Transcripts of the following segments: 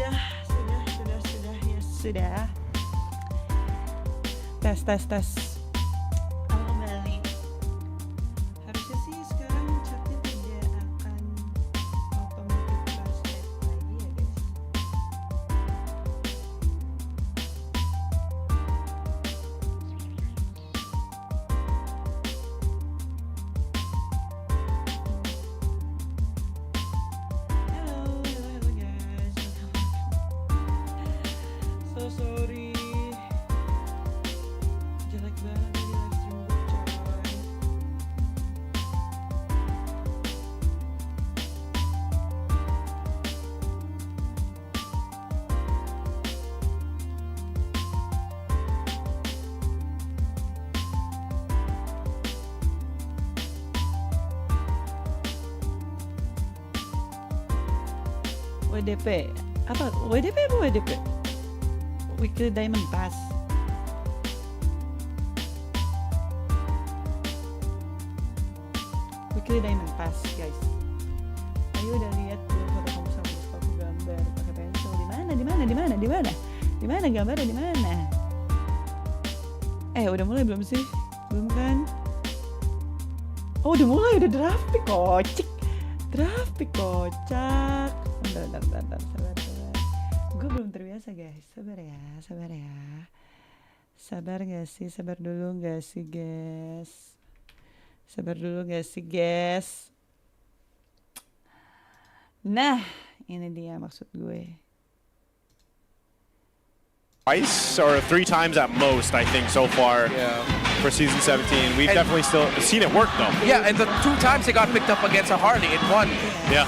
Sudah, yes, sudah. Tes. Kembali. Harusnya sih sekarang chatnya tidak akan otomatis translate lagi ya guys. Hello guys. So sorry. Jelek banget di live stream gue coy. WDP apa? WDP apa WDP? Weekly Diamond Pass. Weekly Diamond Pass guys. Ayo udah lihat belum foto kamu sama BRUSKO aku gambar pakai pensil? Di mana gambarnya di mana? Udah mulai belum sih? Belum kan? Oh udah mulai, udah draft pick kocak. Bentar, sabar. Gue belum terbiasa guys, sabar ya. Sabar dulu gak sih guys. Nah, ini dia maksud gue. Twice or 3 times at most, I think, so far for season 17. We've definitely still seen it work, though. Yeah, and the 2 times they got picked up against a Hardy, it won. Yeah.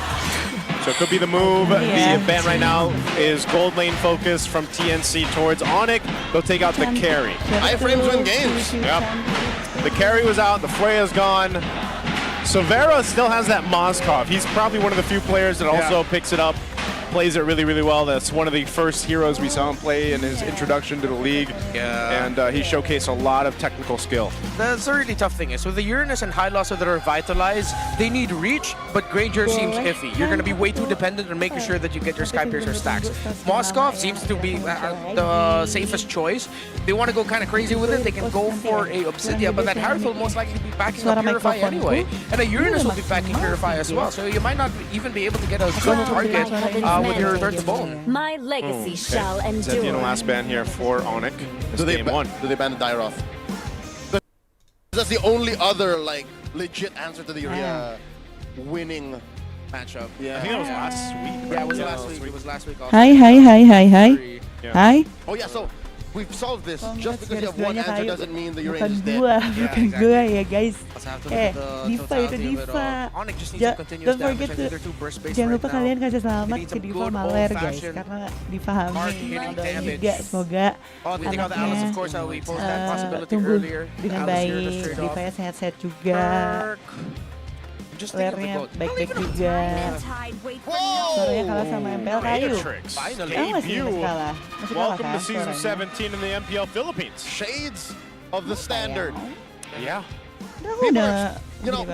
So it could be the move. The ban right now is gold lane focus from TNC towards ONIC. They'll take out the carry. Iframes win games. Yep. The carry was out. The Freya's gone. Severa still has that Moskov. He's probably one of the few players that also picks it up. Plays it really, really well. That's one of the first heroes we saw him play in his introduction to the league. And he showcased a lot of technical skill. That's a really tough thing is with the Uranus and Hylossa that are vitalized, they need reach, but Granger seems iffy. You're going to be way too dependent on making sure that you get your Skypiercer stacks. Moskov seems to be the safest choice. They want to go kind of crazy with it, they can go for a Obsidian, but that Harith will most likely be backing up Purify anyway. And a Uranus will be backing Purify as well, so you might not even be able to get a good target with your third bone. My legacy shall endure. Zethian the last ban here for ONIC. This game 1. Do they ban the Dire off? That's the only other like legit answer to the winning matchup. I think that was last week. Yeah, it was last week. It was last week also. Hi. Oh yeah, so we've solved this. Just because you have one answer doesn't mean the range is dead. Bukan gue ya guys. Diva itu Diva. Don't forget to jangan lupa kalian kasih selamat ke Diva Maler guys, karena dipahami juga semoga anaknya tumbuh dengan baik, Divanya sehat-sehat juga, layarnya baik-baik juga. Sorenya kalah sama MPL kayu. Masih kalah Welcome kan to season suaranya. 17 in the MPL Philippines. Shades of the standard. Yeah. Udah, You know,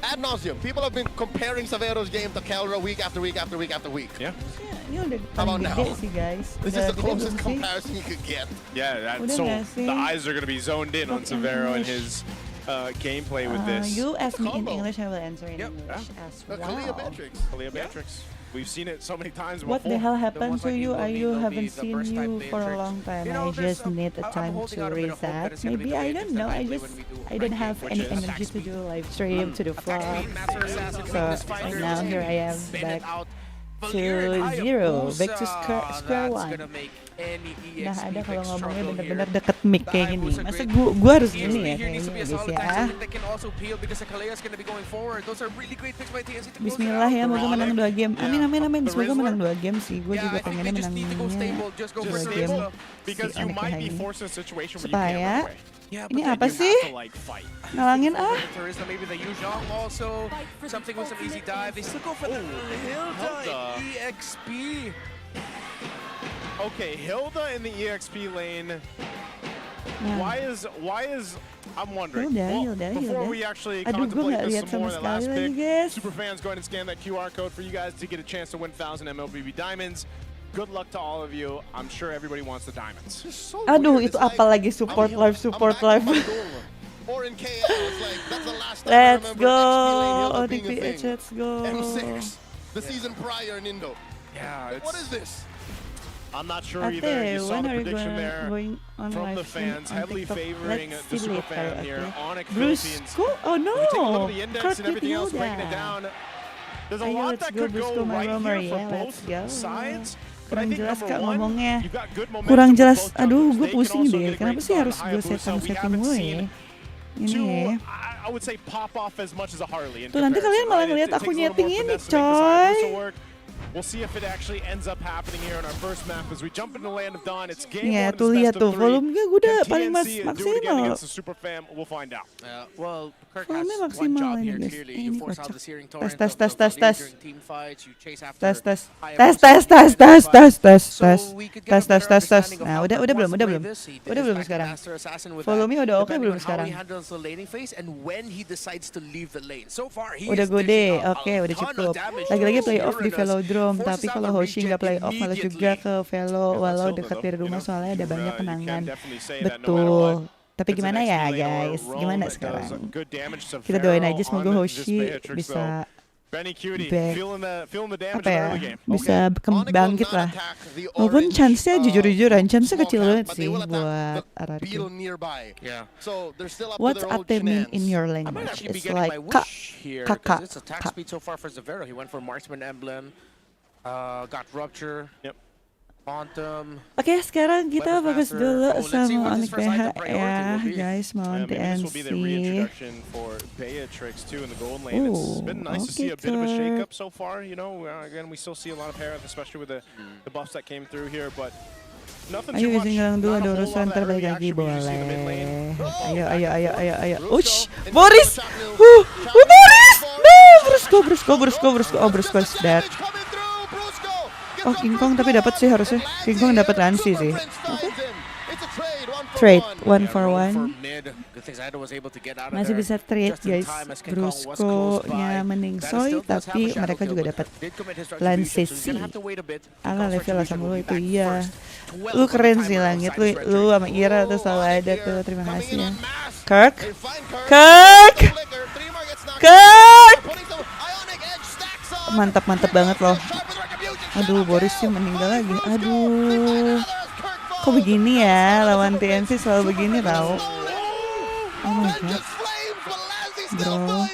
ad nauseum, people have been comparing Severo's game to Kelra week after week. Yeah. Ini udah How about paling now? gede sih guys. This Udah is the gede closest belum sih? comparison you could get. Yeah, Udah so nggak sih? the eyes are going to be zoned in on Severo and his gameplay with this. You ask me in Combo. English, I will answer in English as Kalia well. Beatrix. We've seen it so many times What before. the hell happened to likely you? will I be- will be haven't the seen first time you they for a tricks. long time. You know, I just there's- need a I'm time holding to out a bit of hope reset. that it's gonna be Maybe the I way don't it's know. I designed just when we do I didn't have ranking, any which is energy attack to do speed. live stream to the Attack vlog. speed, Master Assassin, So Weakness right Finder, now here I am spin back it out. to Valir, 0, back to Hayabusa. square That's one. gonna make any Nah EXP ada kalau pick ngomongnya struggle bener-bener here. deket mic kayak gini. Hayabusa Masa great. gua harus EXP gini ya here kayaknya needs to be a guys solid ya. tank that can also peel because the Kalea is gonna be going forward. Those are really great picks by TNC to close it Bismillah out. ya, moga menang 2 game. Amin. Semoga menang 2 game sih. Gue Yeah, juga I think pengennya they just need to go menangnya stable. Just go for 2 Just game. stable, because si you Anika might be ini. forced in a situation where you Supaya can't run away. Yeah, ini but then apa You sih? have to like fight. Ngalangin ah. Tourism, maybe the Yuzhong also. Something with some easy dive. They still go for the Hilda Hilda. EXP. Okay, Hilda in the EXP lane. Nah. Why is I'm wondering. Before we actually Aduh, gue contemplate nggak this lihat some more, sama that last sekali lagi, pick, guys. Superfans, go ahead and scan that QR code for you guys to get a chance to win 1,000 MLBB diamonds. Good luck to all of you. I'm sure everybody wants the diamonds. Aduh, itu apa lagi support live. Or in KL, it's like that's the last time Let's I remember go, XP Lane Hilda being a ONIC, thing. let's go. M6, the season prior in Indo. Yeah, What is this? I'm not sure Ate, either. You saw when the are you prediction going there on from live the fans, on heavily TikTok? favoring Let's the see super later, fan here. okay. ONIC Philippines. BRUSKO? Oh no! If we take a look at the index Kurt, and everything else, you breaking it that. down. There's a Ayo, lot let's that go, could BRUSKO, go my right roamer, here for yeah, let's both go. sides. But I Kurang think jelas number Kak one, ngomongnya. you've got good momentum Kurang with jelas. both Aduh, jumpers. gue They can pusing also deh. get a Kenapa great sih start harus on gue Hayabusa. We setting haven't gue seen ya? Ini two, ya. I would say pop off as much as a Harley. In Tuh nanti comparison, kalian malah right? ngeliat It aku takes a little nyeting more ini, finesse to make this Hayabusa coy. work. We'll see if it actually ends up happening here on our first map as we jump into Land of Dawn. It's game Ya, one of tuh this lihat best of tuh, three. volumenya gue udah Can paling TNC do it again maksimal. against the Super Fam? We'll find out. Well, Kirk Volumenya has one maksimal job ini here guys. clearly. Ini You force out kocak. the searing Tes, torrent tes, of tes, the tes, Valier tes. during team fights. You chase after Tes, tes. Hayabusa Tes, tes, and tes, tes, identify. tes, tes, So tes. we could get Tes, a tes, better tes, tes. understanding of Nah, how udah Kirk wants belum, to udah play belum. this. He did Udah his belum back sekarang. master assassin with Volumenya that, udah oke depending belum on how sekarang? he handles the laning phase and when he decides to leave the lane. So far, he Udah is gede, dishing out oke, a udah ton of cukup. damage to Lagi-lagi those playoff di Uranus. Velodrome, Forces tapi out kalau the Hoshi nggak regen playoff malah juga immediately. ke Velo, walau dekat dari rumah soalnya ada banyak kenangan. Betul. Tapi gimana ya guys, gimana sekarang? Kita doain aja semoga Hoshi bisa apa ya, bisa bangkit lah. Walaupun chance-nya jujur-jujuran, chance-nya kecil banget sih buat RRQ. What's Ate mean in your I'm language? actually It's beginning like my kak, wish here kakak, because it's attack kak. speed so far for Zavero. He went for Marksman Emblem, got Rupture, Quantum. Oke, sekarang kita fokus dulu let's see sama what ONIC his first BH item priority ya will be. guys, melawan This will be the TNC. reintroduction for Beatrix too in the gold lane. It's been nice to see a bit of a shake-up so far. You know, again, we still see a lot of Parath, especially with the buffs that came through here, but nothing Ayo too much. using dulu, Not ada a whole lot urusan of that terbalik early lagi action we usually see in the mid lane. boleh. Ayo. Ush, Boris! Boris! No, Brusko. Oh, Brusko is dead. Oh, King Kong tapi dapat sih harusnya. King Kong dapat Lancy sih. Oke. Trade, one for one. Masih bisa trade guys. Brusko-nya meningsoy, tapi mereka juga dapat Lancy sih. Ala level lah sama lu itu, iya. Lu keren sih Langit, lu sama Ira tuh selalu ada tuh, terima kasih ya. Kirk! Mantap banget loh. Aduh, Boris sih meninggal lagi. Aduh. Kok begini ya, lawan TNC selalu begini tau. Oh my god. Bro.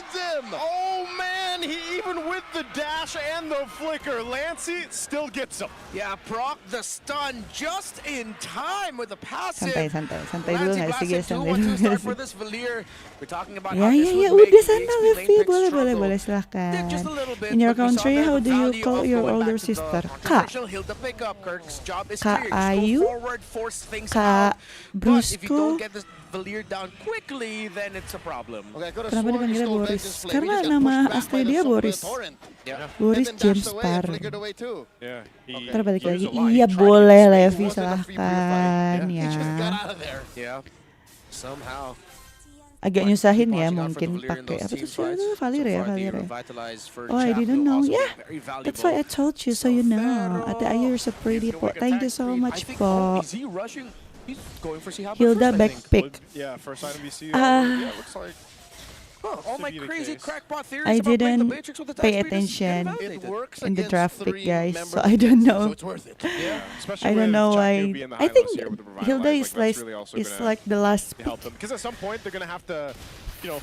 Oh man, even with the dash and the flicker, Lancy still gets him. Yeah, proc the stun just in time with the passive. Santai dulu nggak sih guys, santai dulu nggak sih? Ya, udah santai Levi, boleh silahkan. In your country, how do you call your older sister? Kak Ayu, Kak Brusko. Kenapa dipanggilnya Boris? Karena nama asli dia Boris. Boris James Parr. Terbalik lagi. Iya boleh Levi, silahkan ya. Agak nyusahin ya mungkin pakai apa tuh sih itu Valir ya. Oh, I didn't know. Yeah, that's why I told you so you know. Ate Ayu, you're so pretty po. Thank you so much po. Hilda backpick. Yeah, first item we see. Yeah, looks like. All my crazy crackpot theories I about playing the didn't Matrix with the pay attack speed is attention invalidated. in the draft pick, guys, so I don't know. I don't know why. I think Hilda is like the last pick Because at some point they're gonna have to,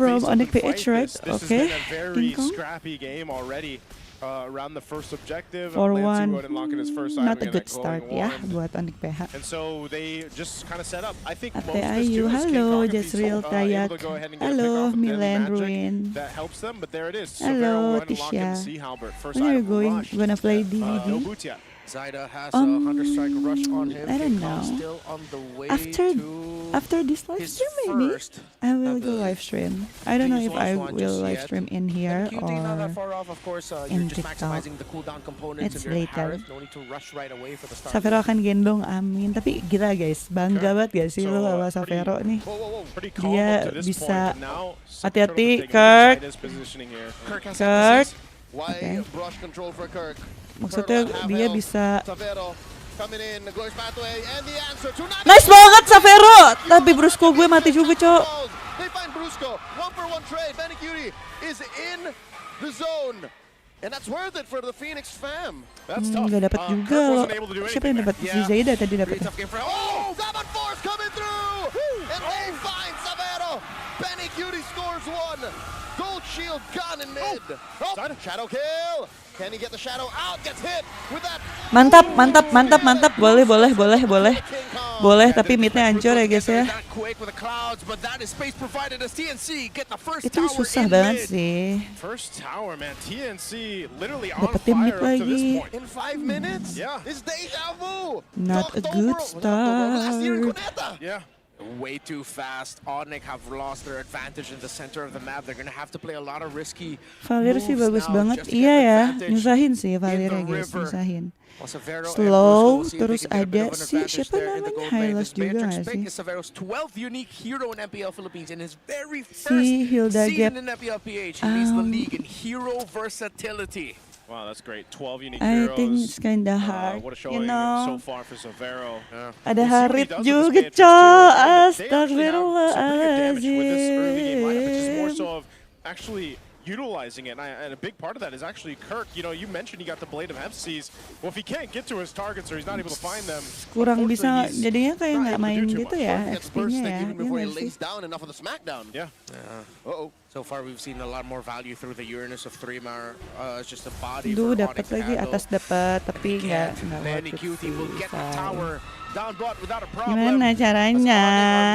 from face up ONIC and fight BH, right? this. This Okay. has been a very King Kong? scrappy game already. Around the first objective, For Lancy one, going and locking his first item not a again, good that start glowing ya wand. buat ONIC BH. And so they just kind of set up. I think Ate most of this Ayu, too is King halo, Kong if he's Jazreel able Tayak. to go ahead and get a pick Halo, off of Deadly Milan Magic. Ruin. That helps them, but there it is. Halo, Severo going to lock in Tisha. Sea Halberd. First When are you item rushed. gonna play DVD? No boots yet. Zyda has a Hunter Strike rush on him. I don't King Kong know. still on the way After this live his stream, maybe first I will of go the live stream. I don't know if I launch one will just live yet. stream in here And QT not that or far off, of course. in You're just TikTok. maximizing the cooldown components It's of your later. Harith. No need to rush right away for the start. Savero akan gendong Amin. Tapi gila guys, bangga banget guys sih lo sama Savero nih. Pretty calm Dia up to this bisa- point, and now hati-hati, Turtle Kirk. taking Zyda's positioning here. Kirk has Kirk. Why Okay. brush control for Kirk? Maksudnya Turtle at half dia health. bisa Savero coming in, goes pathway, and the answer to nice banget Savero. Tapi Brusko gue mati juga, Cok. They find Brusco, 1-for-1 trade. Benny Cutie is in the zone. And that's worth it for the Phoenix fam. That's tough. Gak dapat Kirk juga loh. wasn't able to do Siapa yang anything dapat? there. Si Zayda tadi dapat. Really tough game for him. Oh, Zaman Force coming through! And they find Savero. Benny Cutie scores one. Gold shield gone in mid. Oh, shadow kill. Can he get the shadow out? Gets hit with that. Mantap, mantap, mantap, mantap. Boleh, boleh, boleh, boleh. King Kong. Boleh, tapi midnya hancur ya guys ya. That quick with the clouds, but that is space provided as TNC get the first Itu tower susah in banget mid. sih. First tower, man. TNC literally on Dapetin mid fire up to this lagi. point. In 5 minutes? Yeah. It's deja vu. Not a October- good Last year in start. Cuneta. Yeah. Way too fast. ONIC have lost their advantage in the center of the map. They're gonna have to play a lot of risky Valir sih moves bagus now banget. just to get Iya ya, advantage nyusahin sih in Valir the guys, river. nyusahin. Well, Savero and Slow, Brusko, we'll see if terus they can get a bit ada of an si advantage siapa there in the namanya, gold lane. Hylos This juga Matrix nggak pick sih? is Savero's 12th unique hero in MPL Philippines in his very Si first Hilda season Gap. in MPL PH. He leads the league in hero versatility. Wow, that's great. 12 unique I heroes. think it's kinda hard, What a you showing know. so far for Savero. Ada We'll see what he Harit does with this juga, Matrix, Cok. too. They actually have some pretty good damage with this early game lineup. It's just more Astagfirullahaladzim. so of actually utilizing it. And a big part of that is actually Kirk. You know, you mentioned he got the Blade of MCs. Well, if he can't get to his targets or he's not able to find them, Kurang bisa, unfortunately, he's jadinya kayak not nggak able to main do too gitu much. ya Gets bursting XP-nya ya. even before he Iya nggak lays sih? down enough of the smackdown. Yeah. Uh-oh. So far, we've seen a lot more value through the Uranus of 3-mar. It's just a body Duh, for dapat ONIC to lagi, handle. atas dapat, tapi nggak Benny worth it QT will sih, get the say. tower down bot without a problem. Gimana As caranya?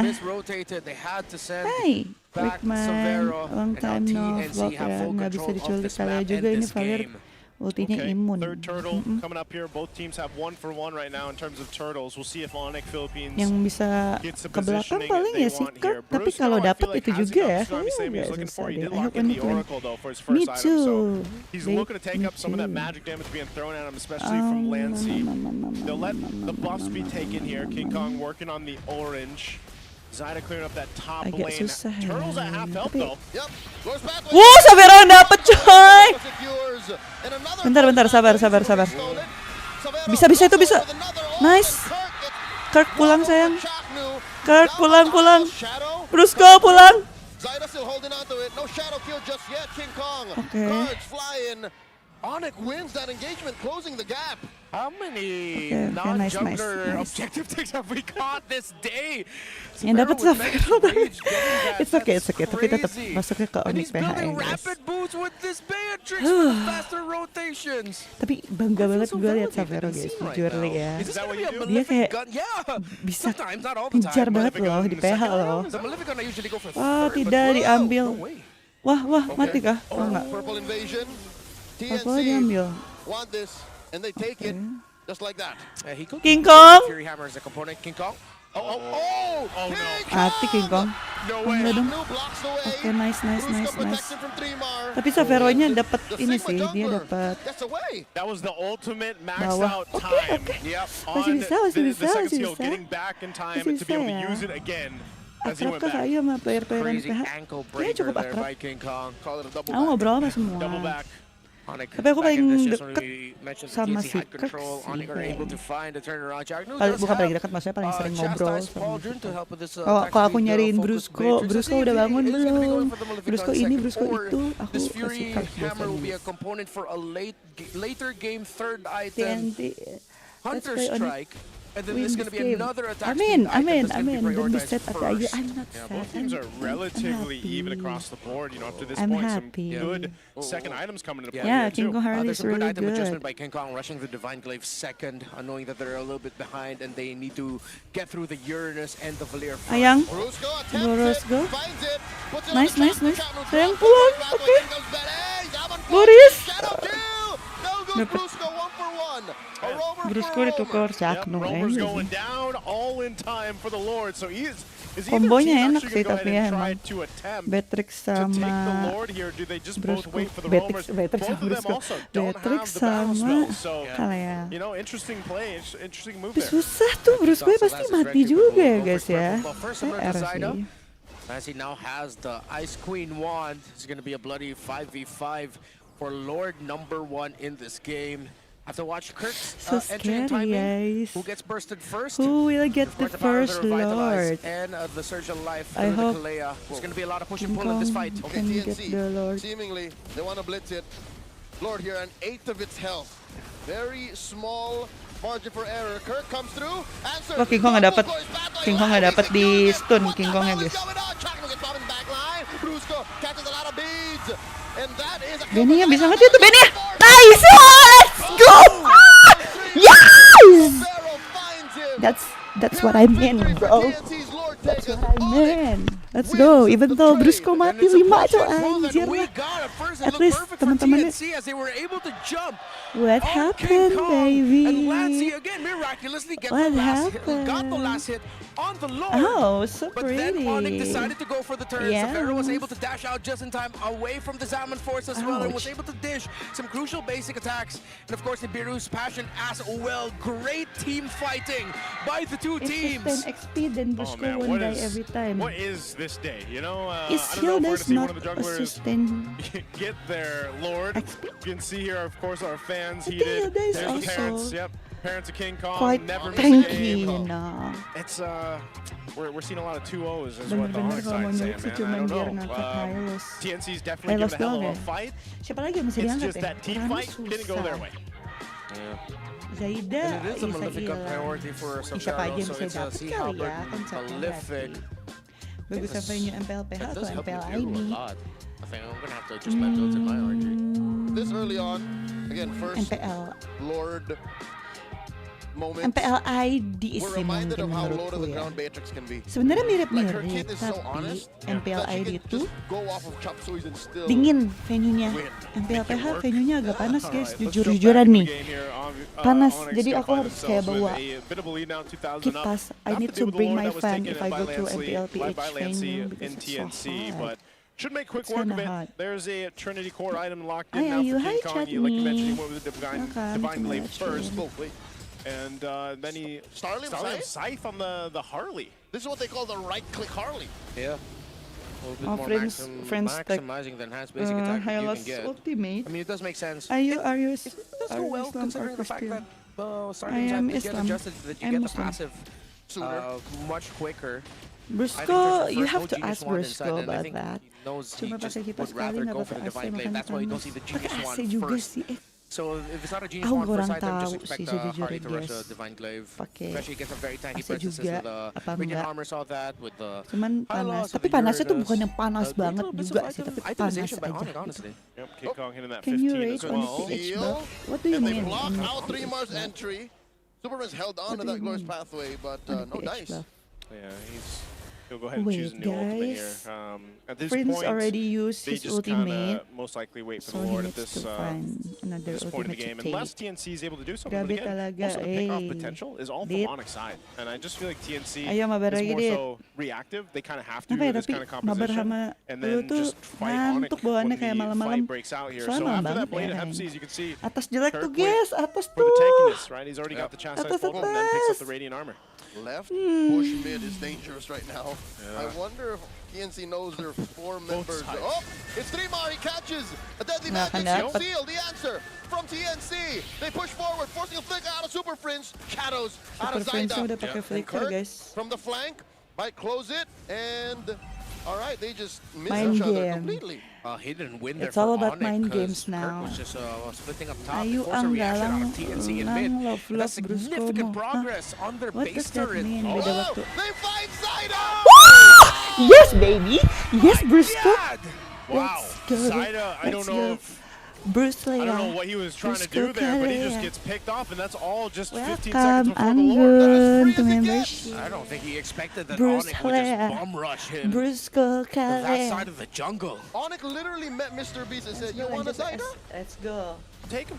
ONIC are misrotated, they had to send Hai, back Rickman, Savero, long and time now no TNC vlog have ya, full nggak bisa control of diculik this kalian map juga and ini this Valir game. ultinya Okay, imun. third turtle coming up here. Both teams have 1-for-1 right now in terms of turtles. We'll see if ONIC Philippines Yang bisa gets the ke belakang positioning paling they ya si want Kirk, here. tapi Brusco, kalau I dapat feel like itu has juga enough ya. tsunami same he was Nggak looking susah for. He deh. did I lock hope in the Onic win. Oracle though for his Me first item, so too. he's They- looking to take me up some of that too. magic damage being thrown at him, especially from Lancy. They'll let the buffs be taken here. King Kong working on the orange. Zyda clearing up that top Agak lane. susah ya, Turtles at half health tapi- though. Yep. Goes pathway. Wuh, Savero yang dapet coy! Secures. And another Bentar, bentar, sabar, sabar, sabar. stolen. Savero Bisa, bisa, itu bisa. with another ult, Nice. and Kirk gets Kirk pulang sayang. Chaknu. Kirk Down pulang, the pulang. Shadow. Brusko pulang. Zyda still holding on to it. No shadow kill just yet. King Kong. Okay. Cards flying. ONIC wins that engagement, closing the gap. How many Okay, nice, non-jungler nice. objective takes have we caught this day? Yang dapat Savero with Savero Menace Rage getting that, It's okay, that's it's okay. Tapi tetap crazy. masuknya ke And Onyx he's building PHN guys. rapid boots with this Beatrix for the faster rotations. Tapi bangga banget so gue liat validated Savero and guys, seen right jujur now. ya. Is this that gonna what be you a do? Dia Malefic kayak gun? Yeah. bisa Sometimes, not all the kejar time. banget Malefic loh gun di in the PH second loh. round? The Malefic gun I usually go for Wah, third, but tidak no diambil. way. Wah, wah, mati kah? Oh, enggak. Purple invasion. Apa TNC diambil? want this, and they take it just like that. He could King use Kong. Fury Hammer as a component. King Kong. Oh, no. Mati King Kong. No Oh, enggak dong. Chaknu blocks the way. Oke, nice, nice, Brusco nice, nice. protects him from 3-mar. Tapi Saveronya dapat The ini Sigma sih, dia jungler dapat gets away. That was the ultimate maxed Bawah. out Oke, time. oke. Yep. Masih On bisa, masih the bisa, second masih skill, bisa. getting back in time Masih to be able bisa to ya. use it again as he Akrab went kah back. saya sama player-playeran Crazy PH? ankle Kayaknya breaker cukup there akrab. by King Kong. Call it a double Aku back. ngobrol sama semua. Double back. ONIC Tapi aku back in paling this just when deket we mentioned sama TNC si had Kirk control. sih, ONIC are able to kayaknya. find the turnaround. Jagnu Paling, does bukan have paling dekat, maksudnya paling sering ngobrol chastise sama Pauldron to help with this Kalau attack kalau aku speed, nyariin focus Brusko, Matrix. Brusko See if udah he bangun is gonna be going belum? for the Malefic Brusko gun ini, second, Brusko or itu, aku this kasih Fury Kirk Hammer will be a biasanya. component for a later game third item. TNT. Hunter Let's play on it. Strike. And then Win there's this going to be game. another attack Amin, speed item amin, that's going to amin. be Don't be prioritized sad at aja. first. I'm not Yeah, sad. both teams are relatively happy. even across the board. You know, up to this I'm point, some happy. good second items coming into play Yeah, here King too. Kong Harley There's is a good really item adjustment good. by King Kong, rushing the Divine Glaive second, knowing that they're a little bit behind and they need to get through the Uranus and the Valir front. Ayang. Brusco attempts Brusco. it, finds it, puts it Nice, on the nice, Chaknu. nice. Chaknu Sayang drops pulang. the pathway, Oke. in comes Bede. Zaman Boris. Shadow kill! No good Dapat. Brusco, 1-for-1. one. A roamer Brusko for a ditukar roamer. Cakno Romer's aja going sih. down all in time for the Lord. So is either Kombonya team enak actually sih going to go tapi ahead ya and try emang. to attempt Betrix to take the sama Lord here? Do they just both Brusko. wait for the Betrix Romers? Both sama of them Brusko. also don't Betrix have the battle sama spell. So, Kalian. you know, interesting play, interesting move Tapi there. susah tuh Brusko pasti mati juga ya guys ya. PR sih. As he now has the Ice Queen wand, it's going to be a bloody 5v5 for Lord number 1 in this game. Have to watch Kirk's So entry and scary, timing. guys. Who gets bursted first? Who will get the first Lord? And the Surge of Life I through the hope Kalea. There's going to be a lot of push and King pull in this Kong fight. Okay, can get TNC, the Lord. seemingly, they want to blitz it. Lord here, an 1/8 of its health. Very small margin for error. Kirk comes through. Answer. Oh, King Kong nggak dapat. King Kong nggak dapat di stun King Kong ya guys. BRUSKO catches a lot of beads. And that is a Benny yang bisa ngerti itu Benny. Nice, let's go. Yes, Pharaoh finds him. that's what I mean, bro. TNC's Lord That's takes what I mean. Let's go. Even though BRUSKO mati 5 tuh anjir lah. At least teman-temannya. As they were able to jump What on King happened, Kong. And Lancey baby? again miraculously What got the last hit on the Lord. Oh, so But then pretty. ONIC decided to go for the turn. Yes. Severo was able to dash out just in time away from the Zaman force as well and was Ouch. able to dish some crucial basic attacks. And of course, the Beerus passion as well. Great team fighting by the two It's teams. 10 XP then Oh BRUSKO man, won't die every time. what is this day? You know, Is I don't know if we're Hilda's going to see one not of the a jugglers sustain? get their Lord. XP? You can see here, of course, our fans I think heated. Hilda is There's the also parents. Yep, parents of King Kong. Quite never miss a tanky, game. you know. It's we're seeing a lot of 2-0s is what the Bener-bener ONIC kalau mau side nyulik sih saying, man. I cuman don't biar know. ngangkat Hylos. TNC's definitely Hylos giving a hell doang of a ya? fight. Siapa lagi yang masih It's diangkat just ya? that team Karena fight didn't go their way. Zaida, And it is a malefic Isail. priority for Siapa aja Severo, yang so bisa it's dapat see kali how ya konsepnya prolific. berarti. Bagus Yes. venue MPLPH That atau does help me MPL do a ID? lot. I think I'm gonna have to adjust my builds in my RG. This early on, again, first MPL. Lord moment. MPL ID We're sih reminded mungkin of how low to menurutku the ya. ground Beatrix can be. Sebenarnya Like her mirip-mirip, kid is so tapi honest MPL that she ID can tuh just go off of chop sueys and still dingin venue-nya. win. MPLPH venue-nya agak panas guys, Alright, let's jump jujur-jujuran back to nih. the game here. Panas, ONIC jadi gonna aku find harus kayak themselves with bawa a bit of a lead now, 2,000 up. kipas. I Have need do to with the bring Lord my that was fan taken if I by go to Lancey- MPLPH by Lancey venue because in it's so TNC, hot. but should make quick It's work of kinda it. hot. There's a Trinity Core item locked Hi, in now are you? for Hi, King Kong. You like you mentioned, he Chutney. went with the Welcome Divine to Blade my first. stream. wait. And then he Starling Scythe on the Harley. This is what they call the right-click Harley. Yeah. A little bit Oh, more friends tech. maximizing than has basic attack that you Hylos can get. ultimate. I mean, it does make sense. Are you Does are go you well Islam or considering the fact Christian? that starting I am time to get Islam. adjusted that you I'm get the Muslim. passive Sooner. much quicker. BRUSKO, you there's have no to genius ask wand inside, BRUSKO and I about think that. he knows he Cuma just pakai kipas would sekali rather nggak go for pakai the AC divine blade. makanya That's why you don't panas. see the Pakai genius AC wand juga first. sih. So if it's not a genius Aku wand first kurang item, just tahu expect sih Hardy sejujurnya to rush guys. the divine glaive. Pakai Especially against a very tanky AC presence juga, with the apa Radiant enggak. Armor saw that with the Cuman panas. Hylos, Tapi the panasnya tuh Uranus. bukan yang panas Great banget little bits juga of sih, tapi panas itemization by aja. ONIC, gitu. honestly. Yep, King Kong hitting that Can 15 you as rate on well. PH, Seal, bro? What do you and they mean? block on out PH, 3Mars bro? entry. Superman's held on What to do that you glorious mean? pathway, but On no PH, dice. bro. Yeah, he'll go ahead and Wait, choose a new ultimate here. guys. At this Prince point, already used they his just ultimate, most likely wait for so the he Lord at needs this to find another this point of the ultimate game. to take. Unless TNC is able to do something, but Grabe again, talaga, most of the pickoff eh. potential is all Dit. from ONIC's side. And I just feel like TNC Ayo, mabar is lagi, more Dit. so reactive. They kind of have to Apa ya, do this tapi kind of mabar composition. sama And lu then tuh just fight ONIC ngantuk when bawaannya the kayak malam-malam. fight breaks out here. Soalnya So malam after that banget blade ya, of Ren. Hepsies, you can see Atas jelek tuh Kirk guys, atas for tuh. the tankiness, right? He's already got the chassis Atas, full and then picks up atas. the Radiant Armor. Left push mid is dangerous right now. Yeah. I wonder if TNC knows their 4 members. sides. Oh, it's 3Mar. He catches a deadly Nggak magic akan dapat. seal. The answer from TNC. They push forward, forcing a flicker out of Super Fringe. Shadows out Super of Friends Zaida. udah pakai And flicker Kirk guys. from the flank might close it, and all right, they just miss Mind each other game. completely. He didn't win there It's for all about ONIC mind 'cause games Kirk now. was just splitting up top. Ayu Forced a ang reaction out galang of TNC in ng mid. love And that's BRUSKO significant mo. progress on their What base does that turret. mean? Beda Oh, waktu. they find Zaida! Yes, baby. Yes, BRUSKO. God! Wow. Let's go. Zaida, I don't Let's know go. if Bruce I don't know Leia. what he was trying to BRUSKO do there, but he just Kalea. gets picked off, and that's all just 15 Welcome, seconds before the Lord. Angun, to as it membership. I don't think he expected that Bruce ONIC would just Leia. bum rush him BRUSKO to that side Kalea. of the jungle. ONIC literally met Mr. Beast and said, "You want a Zaida? Let's go. Take him.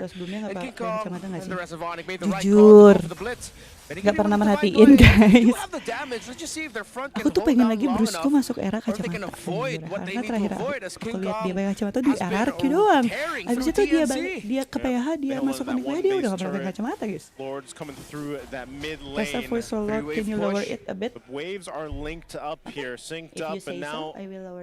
there. sebelumnya nggak And pakai King Kong kacamata nggak and sih? the rest of ONIC made the right call to Jujur. go for the blitz. Gak pernah merhatiin guys. Aku tuh pengen lagi Brusko masuk era kacamata anjir. Karena terakhir aku lihat dia pakai kacamata di RRQ doang. Abis itu dia balik, dia ke PH, dia masuk ONIC dia udah gak pernah pakai kacamata guys. Press for so Lord, can you lower it a bit? Waves are linked up here, synced up, and now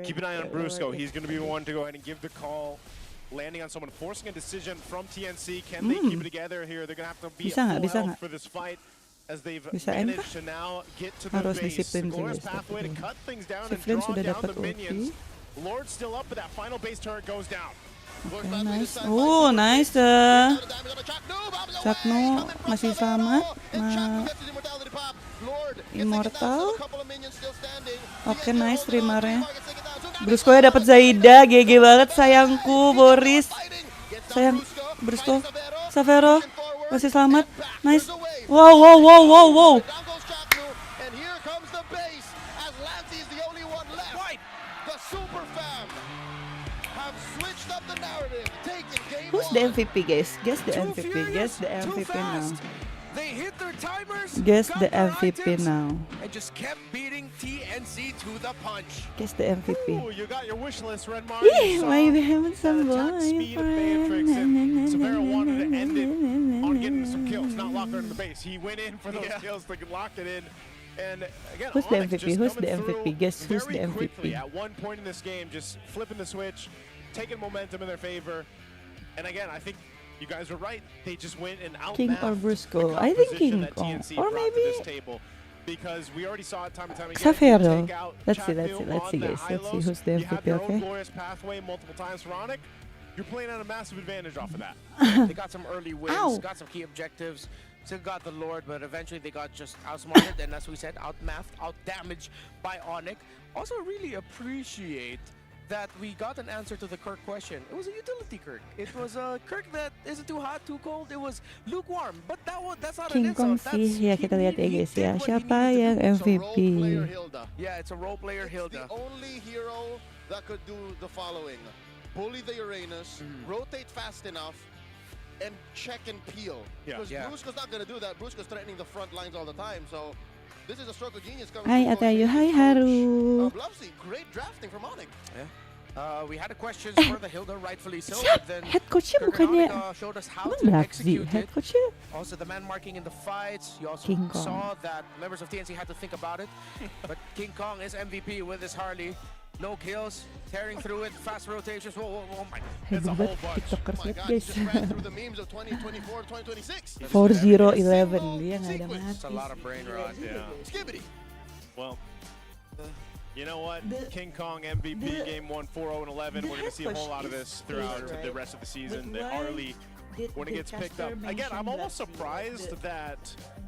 keep an eye on Brusko. He's going to be the one to go ahead and give the call. Landing on someone, forcing a decision from TNC. Can they keep it together here? They're going to have to be full health for this fight. As they've managed to now get to the base. Glorious pathway to cut things down and draw down the minions. Lord's still up, but that final base turret goes down. Okay, nice. Nice. Chakno masih selamat. Immortal. Oke, nice streamernya. Brusko ya dapat Zaida, GG banget sayangku Boris. Sayang Brusko. Savero masih selamat. Nice. Wow. Who's the MVP guys? Guess the MVP. Guess the MVP now. They hit their timers. Guess the MVP now. And just kept beating TNC to the punch. Guess the MVP. Ooh, you got your wish list, Red Mar. Why we having some boyfriend? Severo wanted to end it on getting some kills, not lock her in the base. He went in for those kills to lock it in. And again, who's the ONIC MVP? Who's the MVP? Guess who's the MVP? Quickly, at one point in this game, just flipping the switch, taking momentum in their favor. And again, I think you guys were right. They just went and outmatched King or Brusko. the I think King that TNC or brought maybe to this table. Because we already saw it time and time again. Savero. Let's see guys. Let's see who's the MVP, okay? Glorious pathway multiple times for ONIC. You're playing at a massive advantage off of that. They got some early wins, got some key objectives, still got the Lord, but eventually they got just outsmarted and, as we said, outmatched, outdamaged by ONIC. Also really appreciate that we got an answer to the Kirk question. It was a utility Kirk. It was a Kirk that isn't too hot, too cold. It was lukewarm. But that's not King an insult. Kong sih ya, kita lihat ya guys ya. Siapa yang MVP? Yeah, it's a role player Hilda. The only hero that could do the following: bully the Uranus, rotate fast enough, and check and peel. Because Brusko's not gonna do that. Brusko's threatening the front lines all the time. So this is a stroke of genius coming. Hi Atayu, hi Haru. Bluffsy, great drafting from ONIC. Yeah. We had a question for the Hilda, rightfully so. But then Head coachnya bukannya showed us how to Bluffsy. execute Head it. coachnya Also, the man marking in the fights. You also King Kong. saw that members of TNC had to think about it. But King Kong is MVP with his Harley. No kills, tearing through it, fast rotations. Whoa, my. Hebat banget TikTokers lihat guys. Through the memes of 2024, 2026. 4011 dia nggak ada It's a lot mati. of brain rot. Yeah. Skibbity. Well, you know what? King Kong MVP game 1, 4-0 and 11. We're going to see a whole lot of this throughout the rest of the season. The Harley, when it gets picked up. Again, I'm almost surprised that,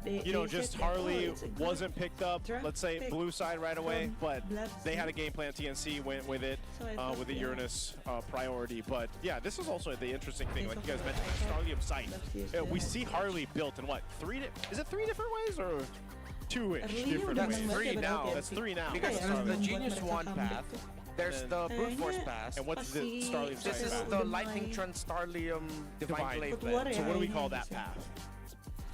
you know, just Harley wasn't picked up, let's say, blue side right away, but they had a game plan. TNC went with it, with the Uranus priority. But yeah, this is also the interesting thing, like you guys mentioned, the Starlium site. We see Harley built in what, is it three different ways or two-ish different That's ways? three now. That's three now. Because there's the Genius 1 path, there's the Brute Force path, And what's the Starlium site this is path? the Lightning Trun Starlium Divine Blade. So what do we call that path?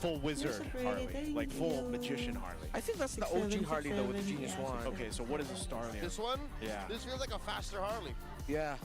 Full wizard Harley, like full magician Harley. I think that's the OG Harley though with the Genius 1. Okay, so what is the Starlium? This one? Yeah. This feels like a faster Harley. Yeah.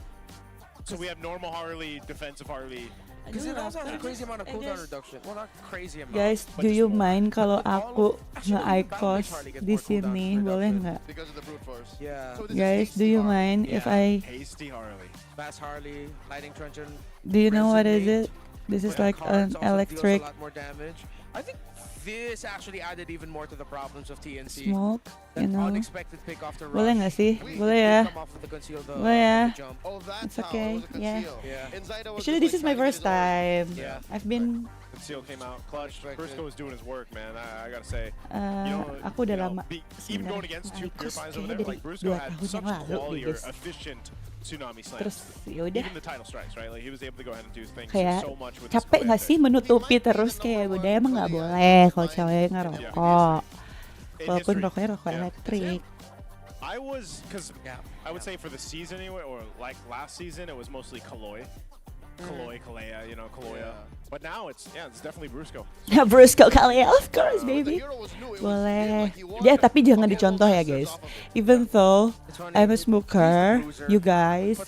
So we have normal Harley, defensive Harley. Because it also has a crazy amount of cooldown reduction. Well, not crazy amount. Guys, do you mind kalau aku nge-icos di sini? Boleh nggak? Because of the brute force. Yeah. So this is Guys, do hasty you Harley. mind if I? Hasty Harley. Fast Harley, Lightning Truncheon. Do you know what is Resonate. it? This is With like cards an also deals electric a lot more damage. I think this actually added even more to the problems of TNC. smoke, That you know? unexpected pick off the rush. Boleh nggak sih? We- Boleh ya? Come off with the conceal, the, Boleh ya? the jump. Oh, that's It's how okay, it was a yeah. conceal. Yeah. And Zyda was Actually, just, this is my trying to first get his time. Yeah. I've been, Conceal came out clutch. BRUSKO was doing his work, man. I gotta say. aku udah lama. Even going against two pure finds over there, like BRUSKO had such quality or efficient tsunami slams. Terus yaudah. Even the title strikes, right? Like he was able to go ahead and do things Kayak so much with his capek nggak quick sih menutupi terus kayak udah emang nggak boleh kalau cewek ngerokok. in Walaupun history. rokoknya rokok elektrik. I was, because Yeah. I would say for the season anyway, or like last season, it was mostly Kaloy. Kalea, you know, Kaloya. But now it's definitely BRUSKO. Ya BRUSKO kali ya, of course baby. Boleh. Ya tapi jangan dicontoh ya guys. Even though I'm a smoker, you guys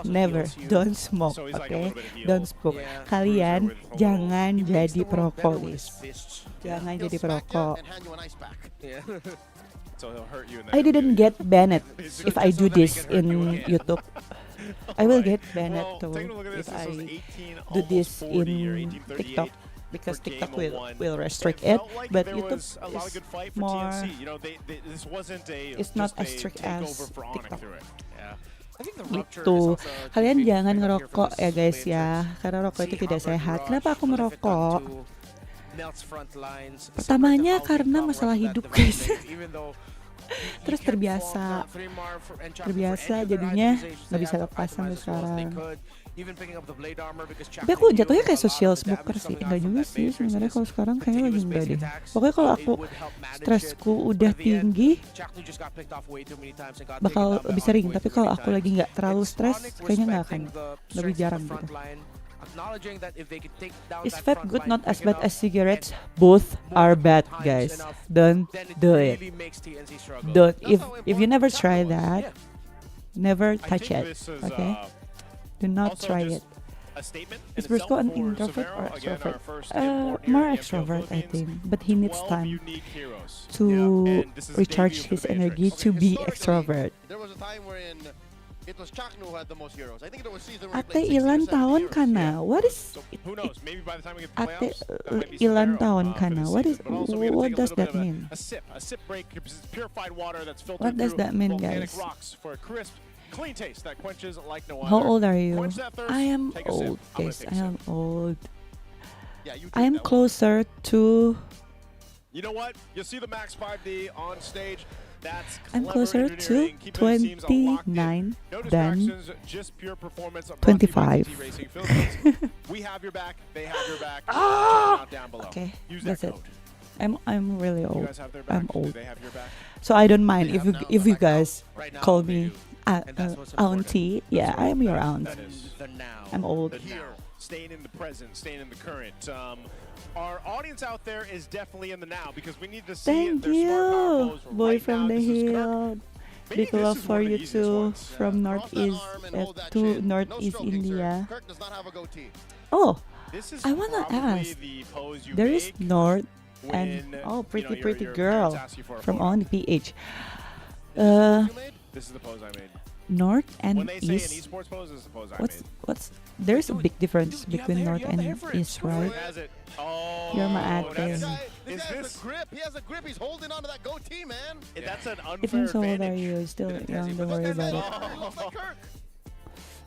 never don't smoke, okay? Don't smoke. Kalian jangan jadi perokok guys. Jangan jadi perokok. I didn't get banned if I do this in YouTube. I will get banned though if I do this in TikTok because TikTok will restrict it, but YouTube is more. It's not as strict as TikTok. Gitu. Kalian jangan ngerokok ya guys ya, karena rokok itu tidak sehat. Kenapa aku merokok? Pertamanya karena masalah hidup guys. Terus terbiasa jadinya nggak bisa lepas sampai sekarang. Tapi aku jatuhnya kayak social smoker sih, enggak juga sih sebenarnya kalau sekarang kayaknya lagi enggak deh. Pokoknya kalau aku stresku udah tinggi bakal lebih sering, tapi kalau aku lagi nggak terlalu stres kayaknya nggak akan, lebih jarang gitu. Is vape good, not as bad as cigarettes? Both are bad, guys. Don't do it. Don't. If you never try that, never touch it. Okay? Do not try it. Is BRUSKO an introvert or extrovert? More extrovert, I think. But he needs time to recharge his energy to be extrovert. It was Chaknu who had the most heroes. I think it was season Ate ilan tahun kana? What is? Who knows? Maybe by the time we get to Ate playoffs, ilan tahun kana? What is? What does that mean? A sip break, purified water that's filtered What does that mean, volcanic guys? rocks for a crisp, clean taste that quenches like no other. How old are you? Quench that thirst, I am take a sip. old, I'm gonna guys. take a I am sip. old. Yeah, you I am closer to. You know what? You'll see the Max 5D on stage. That's I'm closer to 29 no than just pure performance. 25. We have your back. They have your back. Down below. Okay, Use that's that it. code. I'm really You old. guys have their back. I'm Do old, they have your back? so I don't mind if you guys Right now, call they me do. And that's what's auntie. Yeah, I am your aunt. That is The now. I'm old. the now. Staying in the present, staying in the current. Our audience out there is definitely in the now because we need to see Thank their smart power you, pose boy right from now. the This is Kirk. hill. Maybe Big this love is for one of the you easiest too ones. from Cross that Northeast arm and hold that to chin. No Northeast stroking, sir. India. Kirk does not have a goatee. Oh, This is I wanna probably ask. the pose you there is make North when, and you know, pretty your girl parents ask you for a from photo. ONIC PH. You made? This is the pose I made. North When and they say an East. esports pose, this is the pose I made. What's there's a big difference between North and East, right? Has it? Oh, You're my ate. that's- This guy Is has this? a grip. He has a grip. He's holding onto that goatee, man. That's an unfair Even so old are advantage. you? Still to the young, Desi, don't but worry look at about that. it. He looks like Kirk.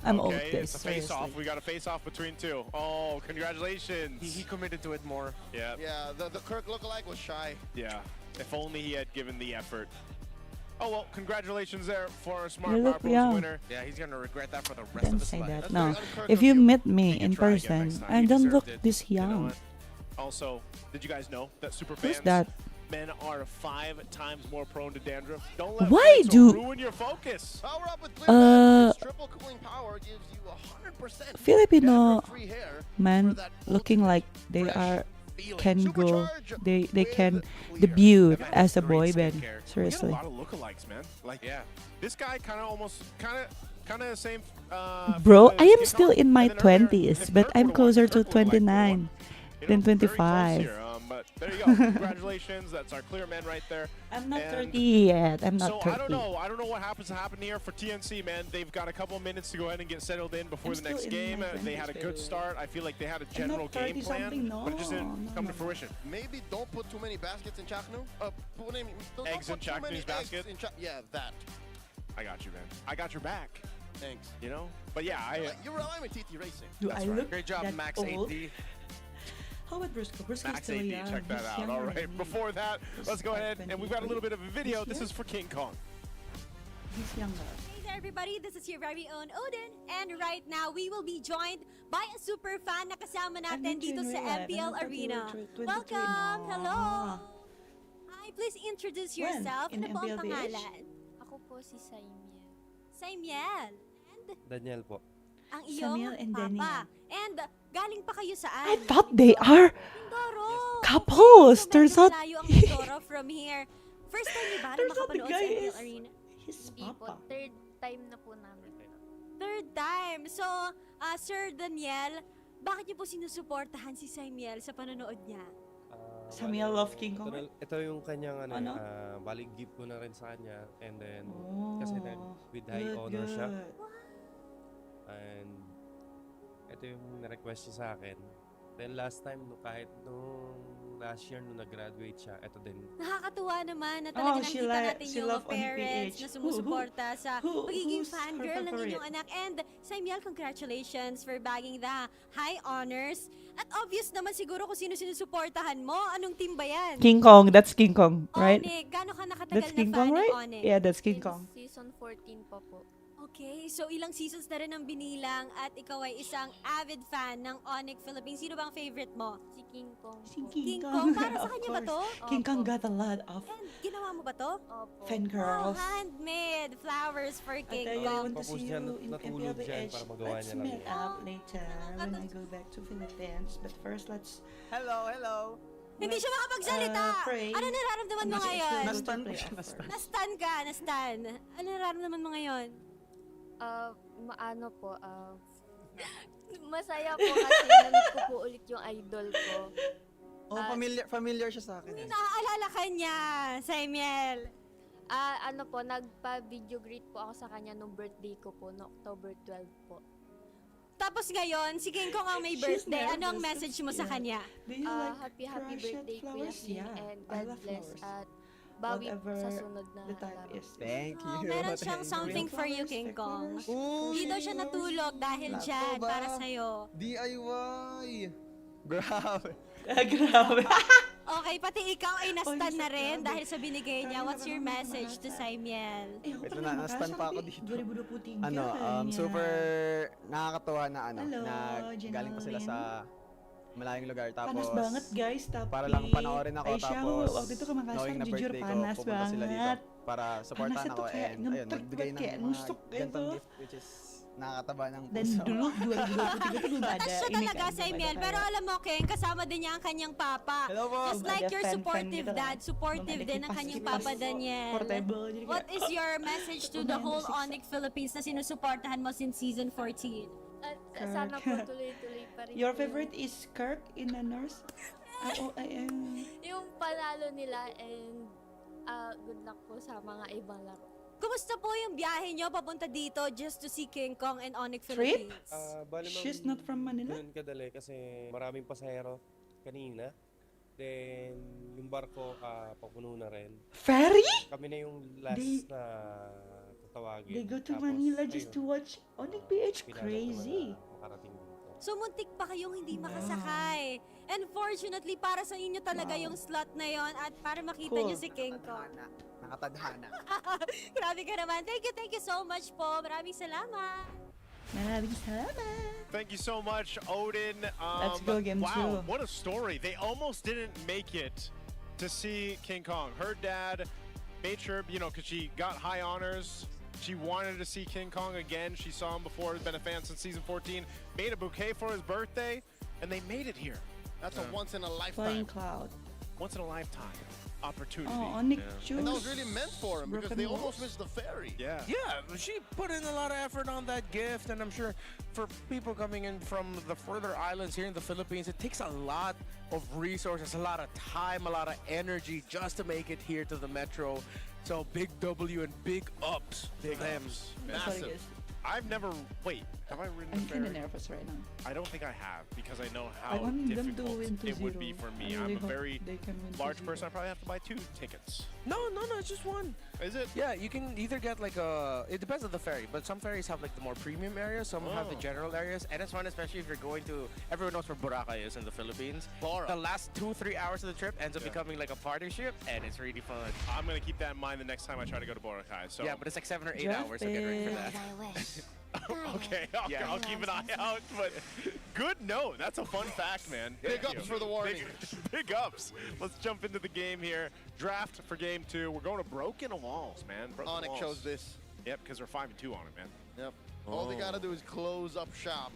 I'm old, Okay, guys. it's a face-off. Seriously. We got a face-off between two. Oh, congratulations. He committed to it more. Yeah, Yeah, the Kirk lookalike was shy. yeah. If only he had given the effort. Oh, well, congratulations there for our You Smart look Power Pros young. winner. Yeah, he's gonna regret that for the rest Don't of his say life. that. That's No. very un-Kirk If of you you. met me You can in try again person, next time. I You don't deserved look it. this You know young. what? Also, did you guys know that super Who's fans that? men are 5 times more prone to dandruff? Don't let Why fans do- ruin your focus. Power up with clear His triple cooling power gives you 100% Filipino dandruff-free hair men for that looking like they fresh are feeling. can go Supercharge they can with debut Clear. as a Great boy band. skincare. We get a Seriously. lot of lookalikes, man. Like, Yeah. this guy kind of the same. Bro, feel I as am King still Kong. in my And then earlier, 20s, if but Kirk I'm would've closer won, to Kirk would've liked 29 You than know, very close 25. here, but there you go. Congratulations. That's our clear men right there. I'm not And 30 yet. I'm not So 30. I don't know what happens to happen here for TNC, man. They've got a couple minutes to go ahead and get settled in before I'm the next still in game. my They had a 20s, good by the way. start. I feel like they had a I'm general not game 30 something, plan, but it just didn't no, come no. to fruition. Maybe don't put too many baskets in Chaknu. Don't Eggs in put too many Chaknu's basket? eggs in yeah, that. I got you, man. I got your back. Thanks. You know, but yeah, You rely on TT Racing. Do That's I right. look Great job, that Max old? 8D. How about BRUSKO? BRUSKO's Max still 8D, young. check that He's out. younger All than right, me. before that, let's go ahead and we've got a little bit of a video. This is for King Kong. He's younger. Hey there everybody, this is your very own Odin. And right now, we will be joined by a super fan na kasama natin dito sa MPL Arena. Welcome! Hello! Hi, please introduce When? yourself. In Ano po ang MPL pangalan? Ako po si Saimiel. Saimiel. And Daniel po. ang Samuel iyong and Daniel. papa. And galing pa kayo saan? I thought they are Mindoro. couples. So, Turns medyo out malayo ang Mindoro from here. First time niyo ba na Turns out the makapanood guy sa MPL is- Arena? his Hindi po, papa. third time na po namin. Third time. So, Sir Daniel, bakit niyo po sinusuportahan si Samuel sa panonood niya? Samuel Love King Kong? Ito yung kanyang Ano? balik gift ko na rin sa kanya. And then, Oh, kasi with high good, honor siya. good. And ito yung na-request niya sa akin. Then last time, kahit nung last year nung nag-graduate siya, ito din. Nakakatuwa naman na talaga she nakita li- natin she yung love on parents PH. na sumusuporta sa pagiging who's her fangirl ng favorite? inyong anak. And Samuel, congratulations for bagging the high honors. At obvious naman siguro kung sino sinusuportahan mo. Anong team ba yan? King Kong, that's King Kong, right? ONIC. Gano'n ka nakatagal That's na King fan Kong, ng right? ONIC? Yeah, that's King Since Kong. season 14 pa po. Okay, so ilang seasons na rin ang binilang at ikaw ay isang avid fan ng ONIC Philippines. Sino bang favorite mo? Si King Kong Si po. King Kong? Para sa of kanya ba to? course. King Kong Opo. got a lot of And ginawa mo ba to? Opo. fan Oh, girls. handmade flowers for I King tell you, I Kong. want to Tapos see siya you in natulog MPL dyan Edge. para magawa Let's niya lang meet yun. up later when I go back to Philippines. But first, let's Hello. Hindi siya makapagsalita. pray. Ano nararamdaman mo ngayon? Nastan po siya, nastan. Nastan ka, nastan. Ano nararamdaman mo ngayon? Ano po, masaya po kasi namit ko po ulit yung idol ko. Oh, familiar siya sa akin. May naaalala ka niya, Samuel. Ano po, nagpa-video greet po ako sa kanya nung birthday ko po, no October 12 po. Tapos ngayon, si King Kong ang may She's birthday. Ano ang nervous, message mo sa yeah. kanya? Do you like Happy crochet birthday, Kuya flowers? King, Yeah, and I God love bless flowers. at bawi Whatever sa sunod na the type laro. is. Thank you. Oh, meron siyang Thank you. something for you, King Kong. Hindi daw siya natulog dahil Lato dyan ba? para sa'yo. DIY. Grabe. Grabe. Okay, pati ikaw ay nastan Oy, na rin grabe. dahil sa binigay niya. What's your message to Samuel? Eh, ako Wait pa lang, naman, nastan pa ako sabi, dito. 2023 Ano, kanya. super nakakatuwa na Hello, na galing pa sila Jenalyn. sa malayong lugar Panas tapos banget guys, tapi para lang panoorin ako ay siya, tapos waktu itu ke Makassar knowing na jujur birthday ko panas pupunta sila dito banget. para supportahan Panasnya ako tuh kayak and ayun ngetrek nagbigay ng kayak mga nusuk gantong gitu. gift which is nakakataba ng Dan puso. dulu 2023 tuh belum ada Mataas siya ini talaga, kan, belum Samuel. ada Pero kayak- alam mo, King, kasama din niya ang kanyang papa. Hello po. Just Belum like ada your fan-fan supportive gitu kan. dad, supportive Belum ada din ang kanyang kipas-kipas papa Daniel. portable jadi What kayak is your message to the Lumayan whole nasiksa. ONIC Philippines na sinusuportahan mo since season 14? At sana po tuloy-tuloy pa rin. Your po favorite is Kirk in the North? Yung panalo nila and good luck po sa mga ibang laro. Kumusta po yung biyahe nyo papunta dito just to see King Kong and ONIC Trip? Philippines? Bali, ma'am, She's not from Manila? Ganun kadali kasi maraming pasahero kanina. Then, yung barko papuno na rin. Ferry? Kami na yung last They- na tatawagin. They go to Tapos, Manila just to ayun, watch ONIC PH. pinalad naman Crazy. na makarating dito. So muntik pa kayong hindi makasakay. And fortunately, para sa inyo talaga yung slot na yon at para makita Cool. nyo si King Kong. Nakatadhana. Grabe ka naman. Thank you so much po. Maraming salamat. Maraming salamat. Thank you so much, Odin. Let's go, game wow, 2. what a story. They almost didn't make it to see King Kong. Her dad made sure, because she got high honors. She wanted to see King Kong again. She saw him before, has been a fan since season 14. Made a bouquet for his birthday, and they made it here. That's a once in a Flying lifetime. Cloud. Once in a lifetime opportunity. Oh, ONIC choose. And that was really meant for him because Broken they Walls? almost missed the ferry. Yeah. Yeah, she put in a lot of effort on that gift, and I'm sure for people coming in from the further islands here in the Philippines, it takes a lot of resources, a lot of time, a lot of energy just to make it here to the metro. So big W and big ups to them. Sorry Massive. guys. I've never, wait, have I ridden I'm the kind of ferry? nervous right now. I don't think I have because I know I how want them to difficult win 2-0. it would be for me. I I'm really a hope very they can win large 2-0. person. I probably have to buy 2 tickets. No, it's just one. Is it? Yeah, you can either get like it depends on the ferry, but some ferries have like the more premium areas, some have the Oh. general areas, and it's fun, especially if you're going to, everyone knows where Boracay is in the Philippines. Bora. The last 2-3 hours of the trip ends up Yeah. becoming like a party ship, and it's really fun. I'm going to keep that in mind the next time I try to go to Boracay. So Yeah, but it's like 7 or 8 hours, so get ready for that. I wish. okay, Yeah. I'll keep an eye out. But good note. That's a fun fact, man. Big Thank ups you. for the warning. Big ups. Let's jump into the game here. Draft for game 2. We're going to Broken Walls, man. Broken ONIC Walls. chose this. Yep, because we're 5-2 on it, man. Yep. All they gotta do is close up shop.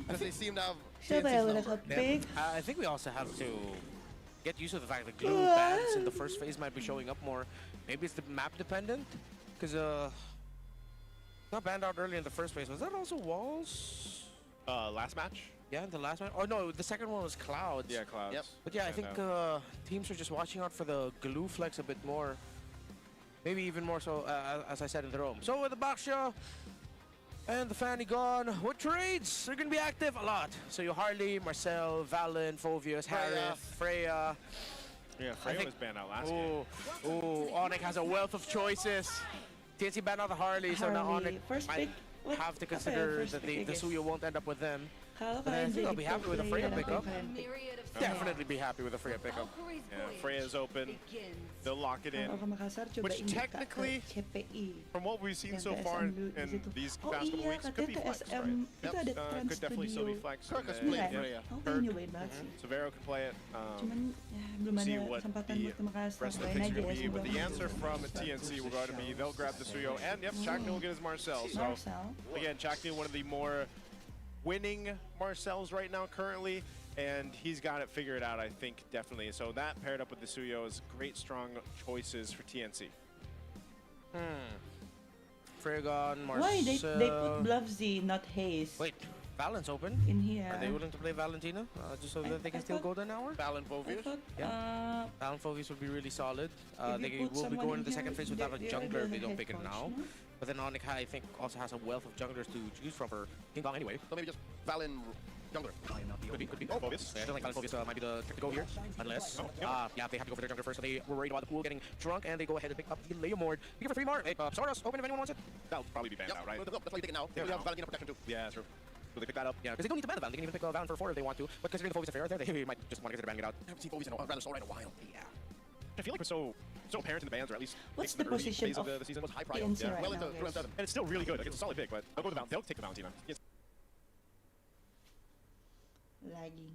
Because they seem to have Siya ba TNC's yung number. naka-pick? I think we also have to get used to the fact that glue bans in the first phase might be showing up more. Maybe it's the map dependent, because not banned out early in the first phase. Was that also walls? Last match? Yeah, the last one. Oh no, the second one was clouds. Yeah, clouds. Yep. But yeah, I think teams are just watching out for the glue flex a bit more. Maybe even more so, as I said in the room. So with the Baxia and the Fanny gone, what trades are going to be active? A lot. So you Harley, Marcel, Valen, Fovius, Harith, Freya. Yeah, Freya was banned out last game. Ooh, ONIC has a wealth of choices. TNC banned out the Harley, so now ONIC First might pick. have to consider that the Suyo won't end up with them. But I think I'll be happy with the Freya pickup. Definitely be happy with the Freya pickup. Yeah, Freya's open. They'll lock it in. Which technically, from what we've seen so far in these past couple weeks, could be flexed, right? Could definitely still be flexed. Kirk has played Freya. Severo can play it. See what the rest of the picks are going to be. But the answer from TNC will go to be they'll grab the Suyo. And yep, Chakni will get his Marcel. So again, Chakni, one of the more winning Marcels right now currently. And he's got it figured out, I think, definitely. So that paired up with the Suyo is great, strong choices for TNC. Fregon, Marcel. Why they put Bluffsy, not Haze? Wait, Valen's open? In here. Are they willing to play Valentina? Just so that they can steal golden hour? Valen Fovius. Valen Fovius would be really solid. If They you put will be someone going in into the second here, phase without a they're jungler if they the don't head pick it coach, now. no? But then ONIC, I think, also has a wealth of junglers to choose from for King Kong anyway. So maybe just Valen Jungler. Could be. Oh, Fovius. I don't think Valen Fovius might be the pick to go here, unless, yeah, they have to go for their jungler first, so they were worried about the pool getting drunk, and they go ahead and pick up the Leomord. Pick it for 3 more. Hey, Soros, open if anyone wants it. That'll probably be banned out, right? That's why you take it now. Yeah, We have Valentina protection too. Yeah, true. Will they pick that up? Yeah, because they don't need to ban the Valen. They can even pick Valen for 4 if they want to. But considering the Fovius affair there, they might just want to consider banning it out. I haven't seen Fovius in a rather so right a while. Yeah. I feel like we're so apparent in the bans, or at least What's in the early position phase of the season. Was high prior. TNC Yeah. right Well now, into guys? 7. And it's still really good. Like, it's a solid pick, but they'll take the Valentina. Yes. Lagging.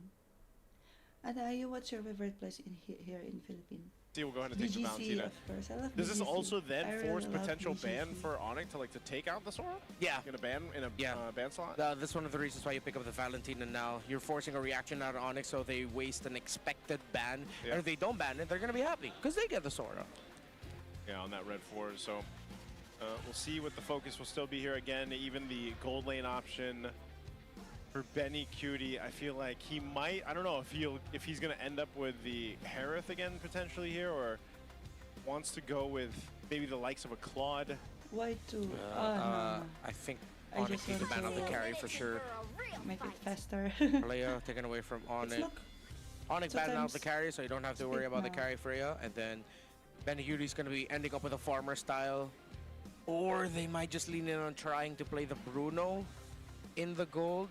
Adayo, what's your favorite place in here in Philippines? See, we'll go ahead and take the BGC, Valentina. of course. I love Does this BGC. also I then really force love potential ban BGC. for ONIC to take out the Sora? Yeah. In a ban ban slot? That's one of the reasons why you pick up the Valentina now. You're forcing a reaction out of ONIC, so they waste an expected ban. Yeah. And if they don't ban it, they're going to be happy, because they get the Sora. Yeah, on that red 4. So we'll see what the focus will still be here again. Even the gold lane option for Benny Cutie, I feel like he might. I don't know if he's going to end up with the Harith again potentially here, or wants to go with maybe the likes of a Claude. Why two? No. I think I ONIC just needs to ban want out the to- carry for sure. Make it faster. Leia taken away from It's ONIC. not ONIC banned out the sometimes carry, so you don't have to worry skip about the now. carry Freya. And then Benny Yuri's going to be ending up with a farmer style. Or they might just lean in on trying to play the Bruno in the gold.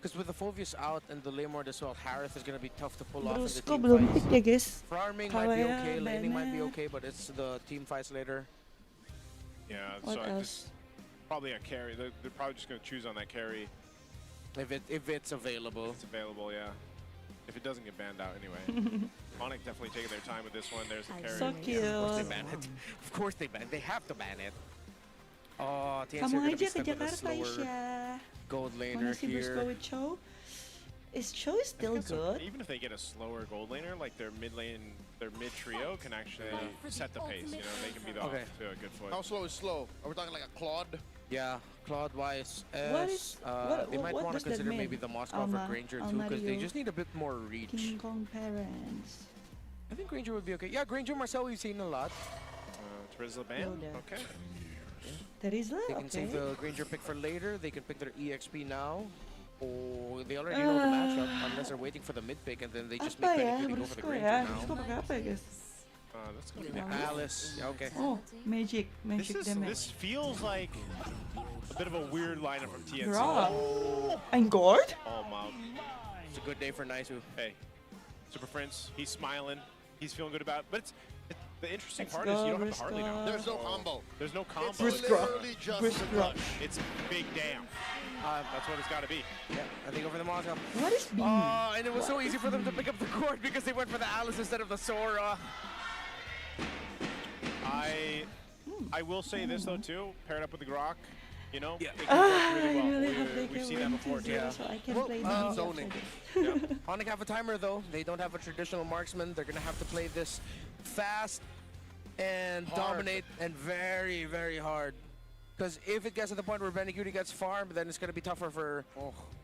Because with the Fovius out and the Leomord as well, Harith is going to be tough to pull off in the BRUSKO, team belum fights. pick ya guys. Farming might be Kawaya, okay, laning might be Bennett. okay, but it's the team fights later. Yeah, What so else? probably a carry. They're probably just going to choose on that carry. If it's available. It's available, yeah. If it doesn't get banned out anyway. ONIC definitely taking their time with this one. There's the carry. So Of course they cute. ban it. Of course they ban it. They have to ban it. Oh, TNC are Kamu going to aja be ke stuck with a Jakarta, slower Isya. gold Wanna laner see BRUSKO here. with Cho? Is Cho still Because good? even if they get a slower gold laner, like their mid lane, their mid trio can actually set the pace. You know, they can be the Okay. off to a good foot. How slow is slow? Are we talking like a Claude? Yeah, Claude Wise. What is- They might what want to does that consider mean? maybe the Moscow for Alma, Granger too, because they Almario, just need a bit more reach. King Kong parents. I think Granger would be okay. Yeah, Granger, Marcel, we've seen a lot. Trizla ban? Yoda. Okay. There is They that, can save okay. the Granger pick for later. They can pick their EXP now. Or they already know the matchup, unless they're waiting for the mid pick, and then they just Apa make ya? Benny go for the BRUSKO Granger ya. now. BRUSKO pakai apa ya guys? That's gonna be Yeah. Alice, yeah, okay. Oh, magic This damage. feels like a bit of a weird lineup from TNC. Draw. And guard? Oh, mom. It's a good day for Naisu. Hey, Super Prince, he's smiling. He's feeling good about it. But the interesting Let's part is you go, don't have the Harley now. BRUSKO. There's no combo. There's no combo. It's BRUSKO. literally just BRUSKO. the rush. It's big damn. That's what it's got to be. Yeah, I think over the Moscow. What is B? And it was so easy for them to pick up the cord because they went for the Alice instead of the Sora. I will say this though too, paired up with the Grok. You know, Yeah. it can work really I well. really hope they We've can seen that win before, 2-0 too. so I can Well, play the zoning. ONIC have a timer though. They don't have a traditional marksman. They're gonna have to play this fast and dominate and very, very hard. Because if it gets to the point where Benicudi gets farmed, then it's gonna be tougher for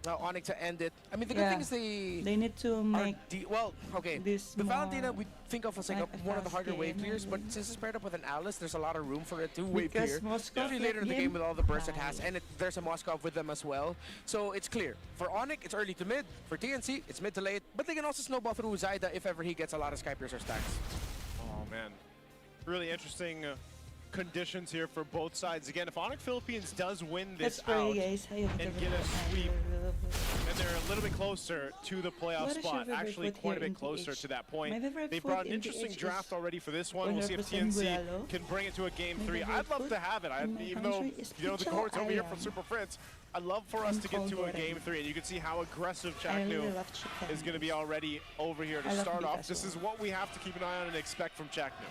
ONIC to end it. I mean, the good thing is they need to are make well, okay. this The Valentina more we think of as like like a one of the fast harder wave game, clears, but maybe. since it's paired up with an Alice, there's a lot of room for it to wave because clear. Moscow Especially later in the him game with all the bursts it has, high. and there's a Moskov with them as well. So it's clear. For ONIC, it's early to mid. For TNC, it's mid to late, but they can also snowball through Zaida if ever he gets a lot of Sky Piercer stacks. Oh, man. Really interesting conditions here for both sides. Again, if ONIC Philippines does win this Let's pray, out guys. and get a sweep, and they're a little bit closer to the playoff What is your spot, favorite actually food quite a here bit in closer TH? to that My point. favorite They food brought an in interesting TH draft is already for this one. We'll see if 100% TNC bulalo. can bring it to a game My 3. favorite I'd love food to have it. in my Even though country is the picho court's over here ayam. from Super Fritz, I'd love for us And to get to a cold game water. 3, and you can see how aggressive I really Chaknu love chicken. is going to be already over here to I love start beef off. as This well. is what we have to keep an eye on and expect from Chaknu.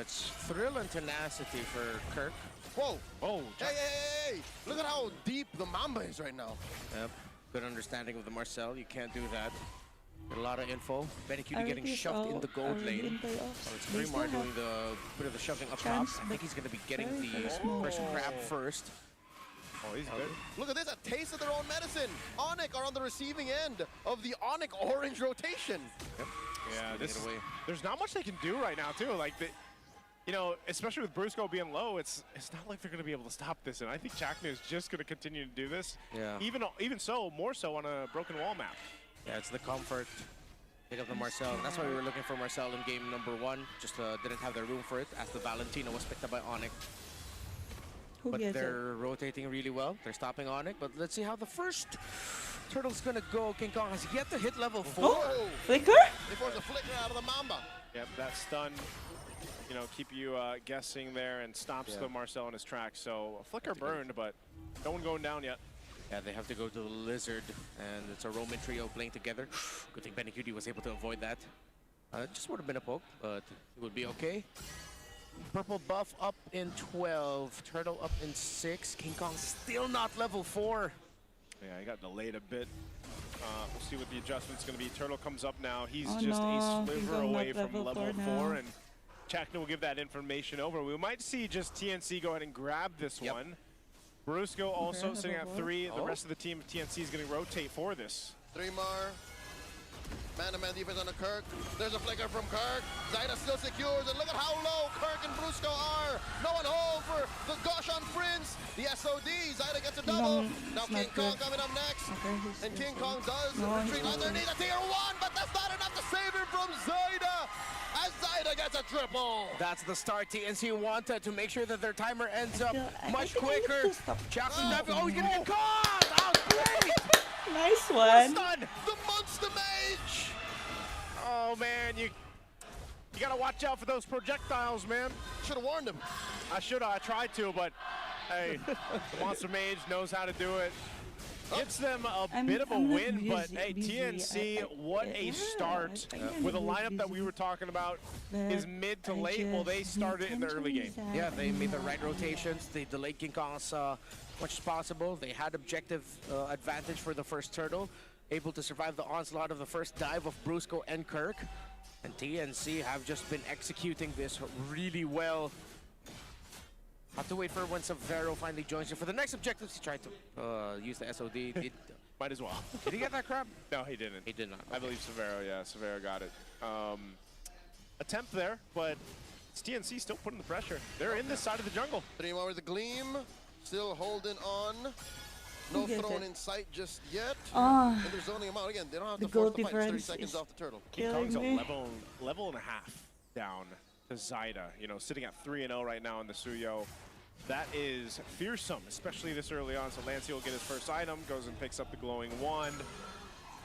It's thrill and tenacity for Kirk. Whoa. Oh, Hey. Look at how deep the Mamba is right now. Yep. Good understanding of the Marcel. You can't do that. Get a lot of info. Benicudi getting RP is shoved in the gold already lane. in playoffs. Oh, it's They still Fremar doing have the bit of the shoving up top. chance, I think but he's going to be getting very, the very small. first grab first. oh, he's good. Look at this, a taste of their own medicine. ONIC are on the receiving end of the ONIC orange rotation. Yeah, Spinning this it away. there's not much they can do right now too. Like you know, especially with BRUSKO being low, it's not like they're going to be able to stop this. And I think Chaknu is just going to continue to do this. Yeah. Even so, more so on a broken wall map. Yeah, it's the comfort. Pick up the Marcel. That's why we were looking for Marcel in game number 1. Just didn't have the room for it as the Valentina was picked up by ONIC. Who But gets it? they're rotating really well. They're stopping ONIC. But let's see how the first turtle's going to go. King Kong has yet to hit level 4. Oh, Flicker? they force a flicker out of the Mamba. Yep, that stun, you know, keep you guessing there and stops the Marcel in his tracks. So a flicker burned, but no one going down yet. Yeah, they have to go to the Lizard, and it's a Roman trio playing together. Good thing Benicudi was able to avoid that. It just would have been a poke, but it would be okay. Purple buff up in 12, Turtle up in 6. King Kong still not level 4. Yeah, he got delayed a bit. We'll see what the adjustment's going to be. Turtle comes up now. He's Oh just no, a King sliver Kong away not from level level 4 4, now. and Chaknu will give that information over. We might see just TNC go ahead and grab this Yep. one. BRUSKO also Okay, sitting at level 3. The Oh. rest of the team of TNC is going to rotate for this. 3 more. Man-to-man defense on the Kirk. There's a flicker from Kirk. Zaida still secures, and look at how low Kirk and BRUSKO are. No one home for the Goshan Prince. The SOD. Zaida gets a double. Now it's King not Kong good. coming up next. Okay, he's And King good. Kong does No, retreat he's underneath a tier 1, but that's not enough to save him from Zaida. As Zaida gets a triple. That's the start TNC wanted to make sure that their timer ends up I much think I need quicker. to stop. Chaknu diving. Oh, he's gonna get caught! That was great! Nice one. Stun! The Monster Mage. Oh, man, you got to watch out for those projectiles, man. Should have warned him. I tried to, but hey, the Monster Mage knows how to do it. Gets them a bit of a I'm not win, but hey, busy. TNC, what a Yeah, start. I With a kinda lineup that we busy. were talking about But is mid to I late. Well, they just started in the early game. intentionally Yeah, they made the sad. right rotations. They delayed King Kong as much as possible. They had objective advantage for the first turtle, able to survive the onslaught of the first dive of BRUSKO and Kirk. And TNC have just been executing this really well. Have to wait for when Severo finally joins you. For the next objectives, he tried to use the SOD. Might as well. Did he get that crab? No, he didn't. He did not. I believe Severo, yeah, Severo got it. Attempt there, but it's TNC still putting the pressure. They're in this side of the jungle. 3 more with the Gleam. Still holding on. No Who gets throne it? in sight just yet. Ah, And they're zoning him out again. They don't have The to force goal the fight. It's 30 difference seconds is off the turtle. King Kong's a killing me. level and a half down to Zaida. You know, sitting at 3-0 right now in the Suyo. That is fearsome, especially this early on. So Lancey will get his first item, goes and picks up the glowing wand.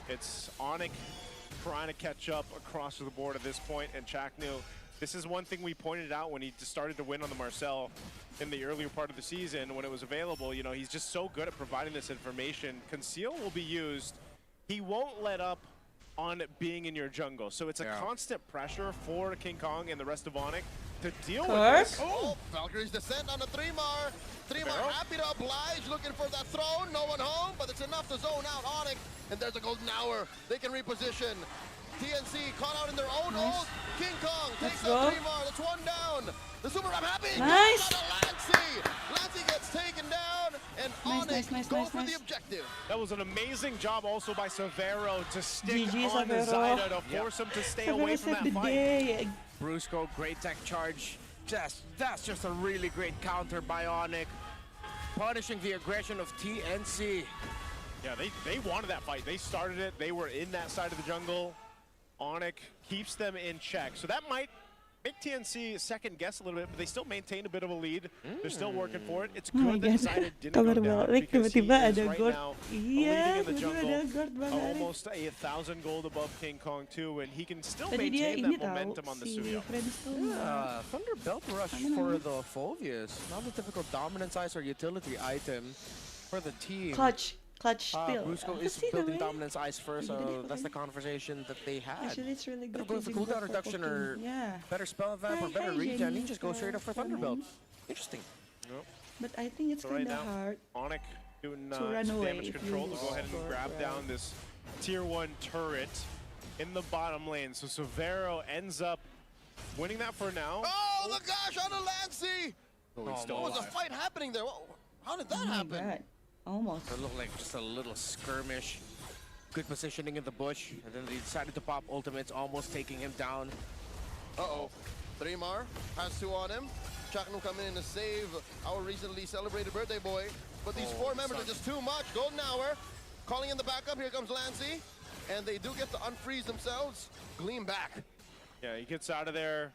It's ONIC trying to catch up across the board at this point, and Chaknu. This is one thing we pointed out when he just started to win on the Marcel in the earlier part of the season when it was available. You know, he's just so good at providing this information. Conceal will be used. He won't let up on being in your jungle. So it's a constant pressure for King Kong and the rest of ONIC to deal Kirk? with this. Oh, Valkyrie's descent on the 3-Mar. 3-Mar happy to oblige, looking for that throne. No one home, but it's enough to zone out ONIC. And there's a golden hour. They can reposition. TNC caught out in their own ult. King Kong takes out 3-Mar. That's one down. The Super Ram happy. Nice. Got a Lancey. Lancey gets taken down, and ONIC go for the objective. That was an amazing job also by Severo to stick GG, on to Severo. Zyda to force him to stay away from that fight. Day. BRUSKO, great tech charge. That's just a really great counter by ONIC. Punishing the aggression of TNC. Yeah, they wanted that fight. They started it. They were in that side of the jungle. ONIC keeps them in check. So that might make TNC second guess a little bit, but they still maintain a bit of a lead. They're still working for it. It's good that Zyda didn't go down because he is right now leading in the jungle. Almost 1,000 gold above King Kong too, and he can still maintain that momentum on the Suyo. Thunder Belt Rush for the Phovius. Not the typical dominance ice or utility item for the team. Clutch still. BRUSKO is building dominance ice first, so that's the conversation that they had. Actually, it's really good. Both the cooldown reduction or better spell vamp or better regen, he just goes straight up for Thunderbelt. Interesting. Yep. But I think it's So kind right of now, hard. ONIC doing to run some away damage if control you to go ahead and score, grab right? down this tier 1 turret in the bottom lane. So Severo ends up winning that for now. Oh, the gosh on the Lancey. Oh, he's still What was alive. a fight happening there? How did that Oh my happen? God. Almost. It looked like just a little skirmish. Good positioning in the bush, and then they decided to pop ultimates, almost taking him down. Uh-oh. 3-Mar has 2 on him. Chaknu coming in to save our recently celebrated birthday boy. But these 4 members are just too much. Golden hour. Calling in the backup. Here comes Lancey. And they do get to unfreeze themselves. Gleam back. Yeah, he gets out of there.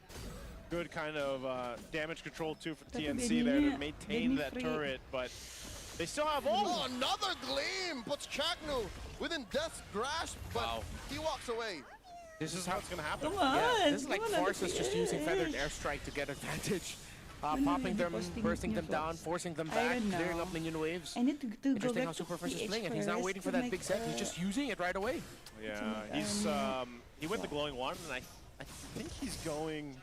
Good kind of damage control too for TNC there to maintain that turret, but they still have Oh, another gleam puts Chaknu within death's grasp, but he walks away. This is how it's gonna happen. Come on. Yeah, this is like come on, Forces just using feathered finish. airstrike to get advantage. Popping them, bursting them down, forcing them back, don't clearing know. up minion waves. I need to go Interesting back how to Super Fresh is PH playing it. He's not first waiting for to that make big set. He's just using it right away. Yeah, he's he went the glowing wand, and I think he's going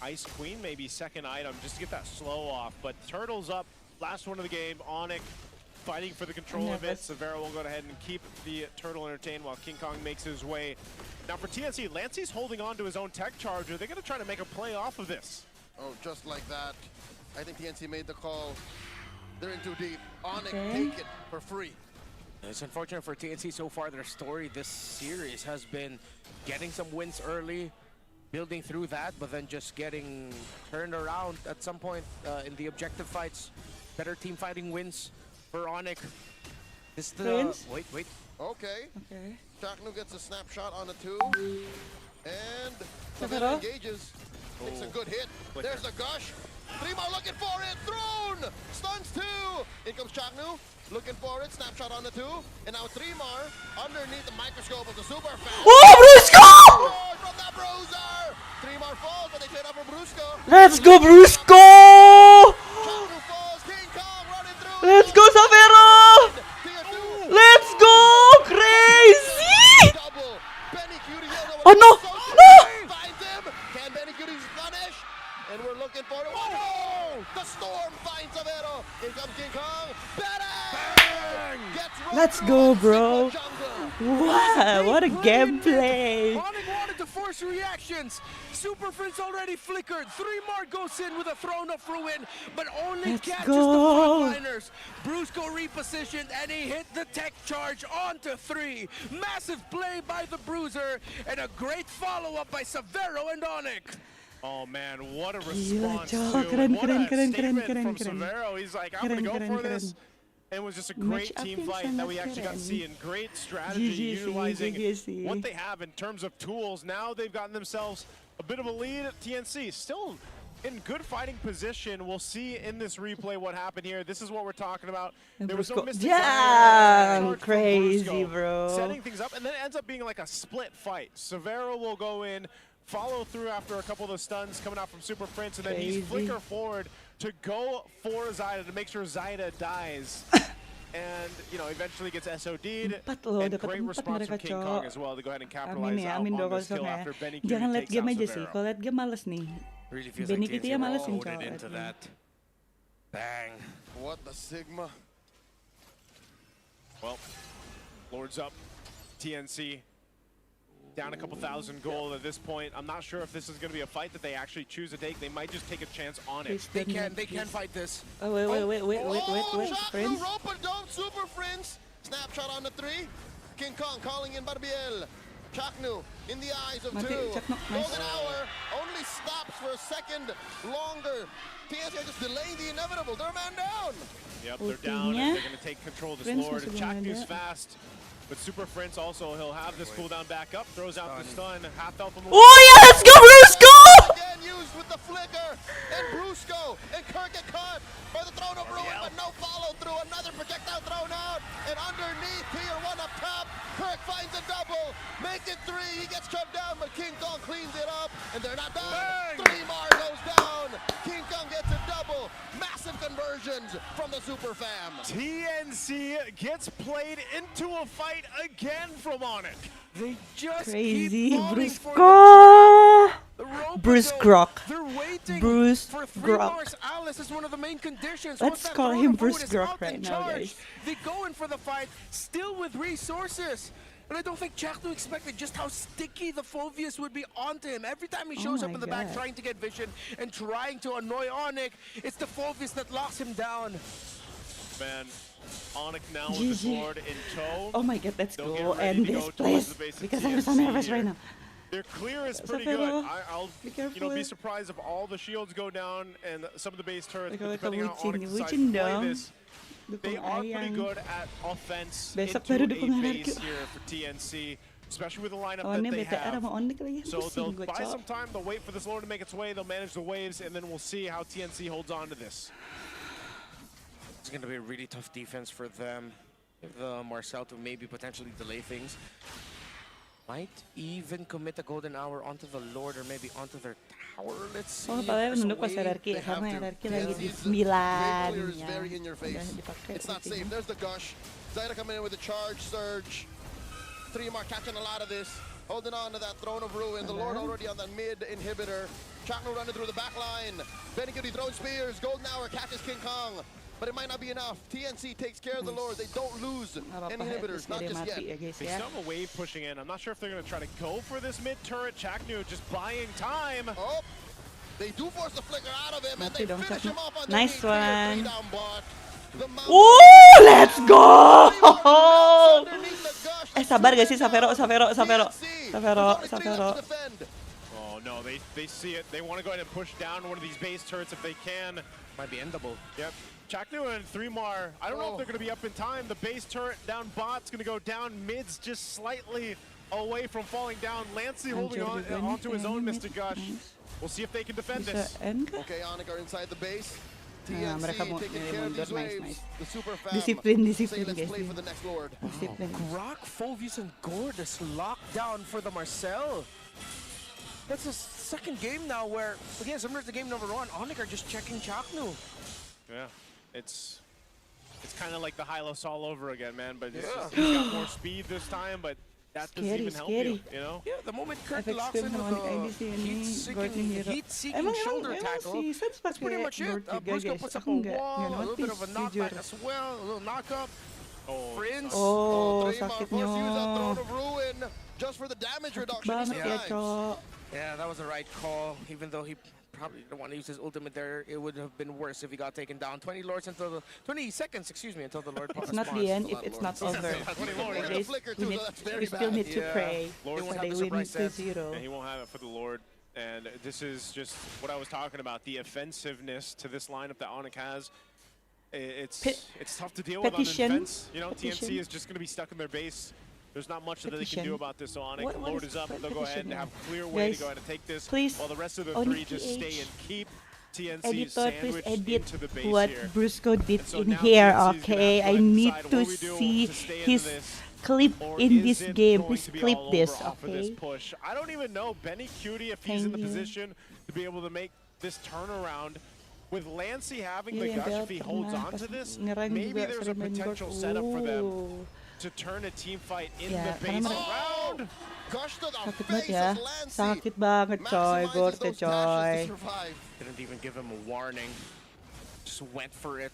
Ice Queen, maybe second item, just to get that slow off. But Turtle's up, last one of the game. ONIC fighting for the control of it. Severo will go ahead and keep the Turtle entertained while King Kong makes his way. Now for TNC, Lancey's holding on to his own tech charger. They're going to try to make a play off of this. Oh, just like that. I think TNC made the call. They're in too deep. ONIC take it for free. It's unfortunate for TNC so far. Their story this series has been getting some wins early, building through that, but then just getting turned around at some point in the objective fights. Better team fighting wins for ONIC. This the wait. Okay. Chaknu gets a snapshot on the 2. And Severo engages. Takes a good hit. There's the gush. 3-Mar looking for it. Thrown! Stuns 2. In comes Chaknu. Looking for it. Snapshot on the 2. And now 3-Mar underneath the microscope of the super fan. Oh, BRUSKO! From that bruiser! 3-Mar falls, but they trade out for BRUSKO. Let's go, BRUSKO! Chaknu falls. King Kong running through. Let's go, Severo! Tier 2. Let's go! Crazy! Double. Benny Cutie. Oh no! No! Finds him. Can Benny Cutie punish? And we're looking for it. Whoa! The storm finds Severo. In comes King Kong. Bang! Let's go, bro. Wow, what a gameplay. ONIC wanted to force reactions. Super Prince already flickered. 3-Mar goes in with a throne of ruin, but only Let's catches go. the frontliners. BRUSKO repositioned and he hit the tech charge onto 3. Massive play by the Bruiser and a great follow-up by Severo and ONIC. Oh man, what a response too. Keren, What a keren, statement keren, from keren. Severo. He's like, I'm going to go Keren, for keren, this. It was just a great team fight that we actually got to see, and great strategy utilizing what they have in terms of tools. Now they've gotten themselves a bit of a lead at TNC. Still in good fighting position. We'll see in this replay what happened here. This is what we're talking about. There was no mistake. Yeah, crazy, bro. Setting things up, and then it ends up being like a split fight. Severo will go in, follow through after a couple of the stuns coming out from Super Prince, and then he's flicker forward to go for Zyda to make sure Zyda dies. And, you know, eventually gets SOD'd. And great response from King Kong as well to go ahead and capitalize on this kill after Benny Cutie Jangan let takes game out aja sih. Severo. Kalau let game males nih. Really feels like Binigay TNC niya were malas yung coded jaw. into that. Bang. What the Sigma? Well, Lord's up. TNC down a couple thousand gold at this point. I'm not sure if this is going to be a fight that they actually choose to take. They might just take a chance on it. They can fight this. Oh, wait. Shot through Friends? rope and dome, super Prince. Snapshot on the 3. King Kong calling in Barbiel. Chaknu in the eyes of Mati, 2. Chaknu, nice. Golden Hour only stops for a second longer. TNC are just delaying the inevitable. They're man down. Yep, they're down. Ultinya. And they're going to take control of this Prince Lord. masih Chaknu's belum ada. fast. But Super Prince also, he'll have this cooldown back up. Throws out the stun. Half health on the Oh yeah, let's go, BRUSKO! Again used with the flicker. And BRUSKO and Kirk get caught by the throne of ruin, but no follow through. Another projectile thrown out. And underneath, tier 1 up top. Kirk finds a double. Make it 3. He gets shoved down, but King Kong cleans it up. And they're not done. Bang! 3 Mar goes down. King Kong gets a double. Massive conversions from the Super Fam. TNC gets played into a fight again from ONIC. They just Crazy, keep falling for BRUSKO! the rope. BRUSKO. They're waiting BRUSKO. for 3 Mars. Alice is one of the main conditions. Let's Once that call Throne him of Ruin is BRUSKO out right and now, charged, guys. They go in for the fight, still with resources. And I don't think Chaknu expected just how sticky the Phoveus would be onto him. Every time he shows Oh up my in the back God. trying to get vision and trying to annoy ONIC, it's the Phoveus that locks him down. Man, ONIC now with this GG. Lord in tow. Oh my god, let's They'll get go ready end to this, go towards please. the base of Because I'm so TNC nervous here. right now. Their clear is pretty Safero, good. I'll be you know, careful. be surprised if all the shields go down and some of the base turrets, Ikaw, but ikaw, depending on how Wichin. ONIC decides Wichin to play daw. this, they Dukong are pretty ayang. good at offense Besok into baru a dukong base anarko. here for TNC, especially with the lineup Oh, that ini they BTR have. sama ONIC lagi. So they'll Pusing gue, buy Cok. some time, they'll wait for this Lord to make its way, they'll manage the waves, and then we'll see how TNC holds on to this. It's going to be a really tough defense for them. The Marcel to maybe potentially delay things. Might even commit a golden hour onto the Lord or maybe onto their tower. Let's see. Oh, if padahal there's a nunduk pas way. RRQ They have karena to. RRQ lagi di TNC's 9. Great clear is Ya. very in your face. Udah dipakai It's not ultinya. safe. There's the gush. Zaira coming in with a charge surge. 3 Mar catching a lot of this. Holding on to that throne of ruin. The Lord already on the mid inhibitor. Chaknu running through the back line. Beniguti throws spears. Golden Hour catches King Kong. But it might not be enough. TNC takes care of the Lord. They don't lose Apa-apa, any inhibitors. terus Not dia just mati yet. ya guys They ya. still have a wave pushing in. I'm not sure if they're going to try to go for this mid turret. Chaknu just buying time. Oh, they do force the flicker out of him, and Mati they dong, finish Chaknu. him off on Nice the one. down bot. The mountain Oh, let's go! underneath the gush. Sabar gak sih Safero? TNC. Safero. There's only 3 left to defend. Oh no, they see it. They want to go ahead and push down one of these base turrets if they can. Might be endable. Yep. Chaknu and 3 Mar. I don't know if they're going to be up in time. The base turret down bot's going to go down. Mid's just slightly away from falling down. Lancey holding on onto his own Mystic Gush. We'll see if they can defend Bisa this. end kah? Okay, ONIC are inside the base. Nah, mereka TNC mau taking care of mundur. these Nice, waves. nice. The super fam Disiplin, say disiplin let's guys. play for the next Lord. Disiplin. Grok, Phoveus, and Gord is locked down for the Marcel. That's the second game now where, again, similar to game number 1, ONIC are just checking Chaknu. Yeah. It's kind of like the Hylos all over again, man. But it's Yeah. just, he's got more speed this time, but that doesn't Scary, even help scary. you know? Yeah, the moment Kirk Efek locks spin in sama with ONIC IDC ini Gordon Hero. heat-seeking shoulder tackle, si Sans that's pretty pakai much it. Gord juga BRUSKO guys. puts up Aku a nggak wall, a little bit notice, of a knockback jujur. as well, a little knockup. Oh, Prince. Oh, 3 Mar sakit forced to use that nyo. throne of ruin just for the damage reduction. Banget Easy ya, times. Cok. Yeah, that was the right call. Even though he probably didn't want to use his ultimate there, it would have been worse if he got taken down. 20 seconds, excuse me, until the Lord It's not the end if it's not over. Lord. Okay, guys, Flicker we, too, need, so that's very we still bad. need to Yeah. pray Lord so won't they have the win surprise set. 2-0. And he won't have it for the Lord. And this is just what I was talking about, the offensiveness to this lineup that ONIC has. It's tough to deal with on Petition. defense. You know, Petition. TNC is just going to be stuck in their base. There's not much that they can Petition. do about this ONIC. What Lord is is up. They'll go ahead and petition have now? a clear way Guys, to go ahead and take this. please, While the rest of the ONIC 3 just stay TH. and keep TNC Editor, please sandwiched edit into the base what here. BRUSKO did And so in now here, TNC is gonna okay? have to I go ahead and need decide to what we do see to stay in his this, clip or in is this it game. going Please to be clip all this, over off of this okay? push? I don't even know Benny Cutie if he's in Thank the you. position to be able to make this turnaround. With Lancey having the Iya, gush, Bel if he holds pernah on pas to this, ngerang maybe juga there's a sering main potential Gord. setup for them Oh. to turn a team fight in Yeah, the karena base mereka- round. Gush to the Sakit ba face ya? as Lancy Sakit banget, Choy. maximizes Gorte, those dashes Choy. to survive. Didn't even give him a warning. Just went for it.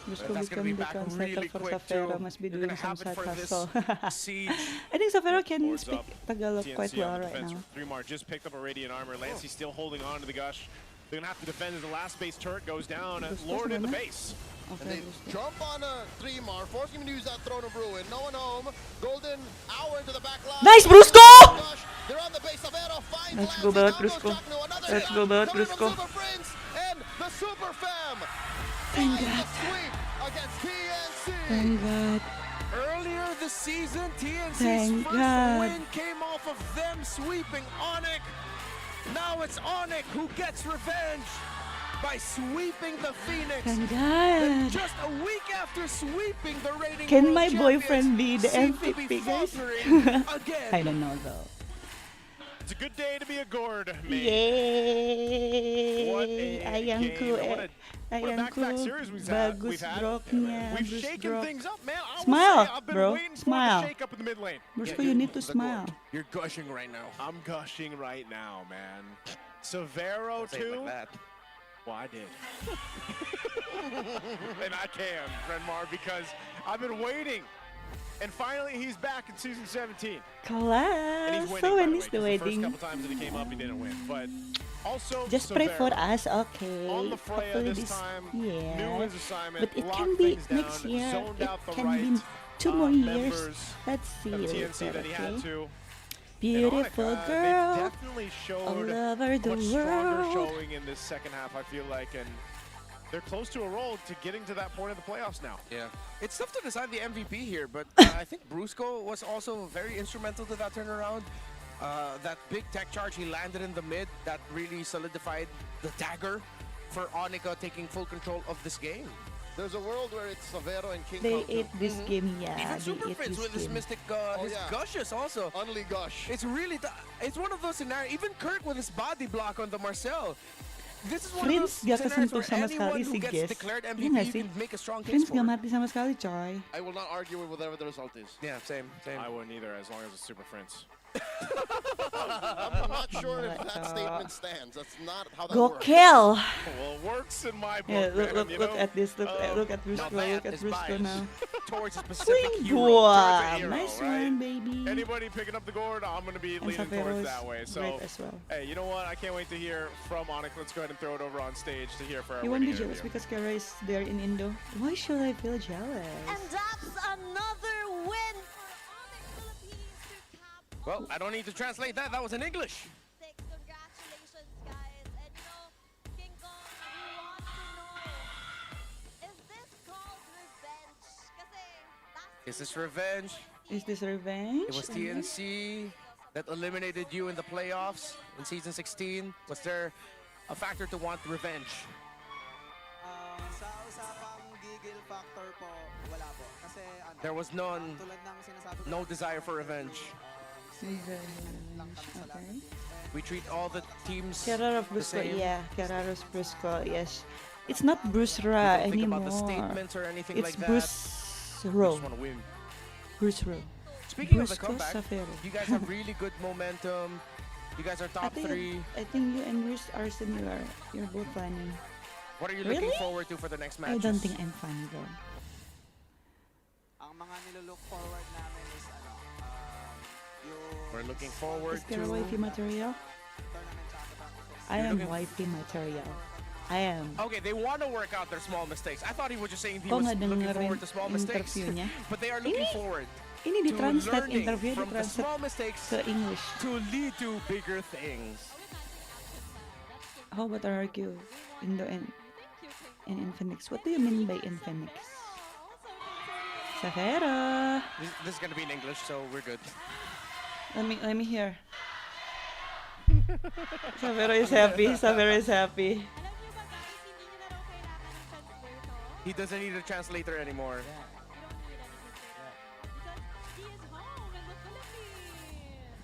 Gusto That's gonna become be the back cycle really for quick Safero. too. Must be You're doing gonna some have it side for this hustle. siege. I think Safero can Boards speak up. Tagalog TNC quite on well the right defense now. from 3-Mar just picked up a Radiant armor. Lancey still holding on to the Gush. They're gonna have to defend as the last base turret goes down. Gusto Lord in the naman. base. And Okay, they gusto. jump on a 3-Mar, forcing him to use that Throne of Ruin. No one home. Golden hour into the back line. Nice, Brusco! Gosh, they're on the base. Savero finds Let's Lancy. go, Bert Now goes Brusco. Chuck to another Let's shot go, Bert coming from Brusco. Super Prince and the Super Fam. Thank Finds the God. sweep against TNC. Thank God. Earlier this season, TNC's Thank first God. win came off of them sweeping ONIC. Now it's ONIC who gets revenge by sweeping the Phoenix. Thank Then God. just a week after sweeping the reigning Can world my boyfriend champions, be the seem to be MVP, guys? faltering again. I don't know though. It's a good day to be a Gord, man. Yay! What a Ayangku, game. What a back-to-back series we've had. bagus We've broknya. We've Bruce shaken Brock. things up, man. I will Smile, say, I've been bro. waiting Smile. for the shake up in the mid lane. Brusco, you need to The smile. gourd. You're gushing right now. I'm gushing right now, man. Severo Say it too. like that. Well, I did. And I can, Renmar, because I've been waiting. And finally, he's back in season 17. And he's Class. winning, So by when the way, is 'cause the the first wedding? couple times that he came up, he didn't win. But also, Just pray for Severo us, okay? on the Freya Hopefully this time, yeah. knew his assignment, But it locked can be things down, next year. zoned It out the can right be 2 more years. members Let's see of later, TNC that he had okay? to. Beautiful And ONIC, girl, They've definitely showed all a over the much stronger world. showing in this second half, I feel like, and they're close to a roll to getting to that point of the playoffs now. Yeah. It's tough to decide the MVP here, but I think BRUSKO was also very instrumental to that turnaround. That big tech charge he landed in the mid, that really solidified the dagger for ONIC taking full control of this game. There's a world where it's Savero and King They Kong too. ate this game, yeah. Even They Super ate Prince this with his game. mystic, Oh, his yeah. gushes also. Only Gush. It's really, it's one of those scenarios. Even Kirk with his body block on the Marcel. This is one Friends, of those gak scenarios kasentuh where sama anyone sekali who si gets Guess. declared Iya MVP, nggak you sih? can make a strong case Friends for gak it. mati sama sekali, coy. I will not argue with whatever the result is. Yeah, same. I wouldn't either, as long as it's Super Prince. I'm not sure if that statement stands. That's not how that Go works. kill! Well, it works in my book, Yeah, man, look you look know? at this. Look at now Brusco. that Look at is Brusco biased. now. Towards a specific Swing hero. boom! hero, Nice right? one, baby. Anybody picking up the gourd, I'm going to be And leaning Safero towards is that way. So, great as well. hey, you know what? I can't wait to hear from ONIC. Let's go ahead and throw it over on stage to hear for our You won't be winning jealous interview. because Kara is there in Indo. Why should I feel jealous? And that's another win for ONIC Philippines to cap Well, I don't need to translate that. That was in English. 6. Congratulations, guys. And you know, King Kong, we want to know, is this called revenge? Kasi last Is this season, revenge? Is this revenge? It was TNC that eliminated you in the playoffs in season 16. Was there a factor to want revenge? Sa usapang gigil factor po, wala po. Kasi ano, There was none, tulad ng sinasabi ko no kanina, desire for revenge. Revenge. Okay. We treat all the teams Kara of the Brusco, same. yeah. Kara of Brusco, yes. It's not Bruce Ra Don't think anymore. about the statements or anything It's like that. Bruce We Ro. just want to win. Bruce Ro. Speaking of the Brusco comeback, Safero. you guys have really good momentum. You guys are I top think, 3. I think you and Bruce are similar. You're both funny. What are you Really? looking forward to for the next I matches? don't think I'm funny though. ang mga nilook forward namin is ano, yung We're looking forward Is there a wifey to... material? tournament tsaka practices. I am looking- wifey material. I am. Okay, they want to work out their small mistakes. I thought he was just saying he Kung was nga looking dengerin forward to small mistakes. interview niya. But they are looking forward Ini to di-translate learning interview, from the di-translate small mistakes sa English. to lead to bigger things. How about RQ Indo and Infinix? What do you mean by Infinix? Safera. This is going to be in English, so we're good. Let me hear. Safera is happy. Safera is happy. alam niyo ba guys, hindi niyo na raw kailangan ng translator to. He doesn't need a translator anymore. You don't need anything because he is home in the Philippines.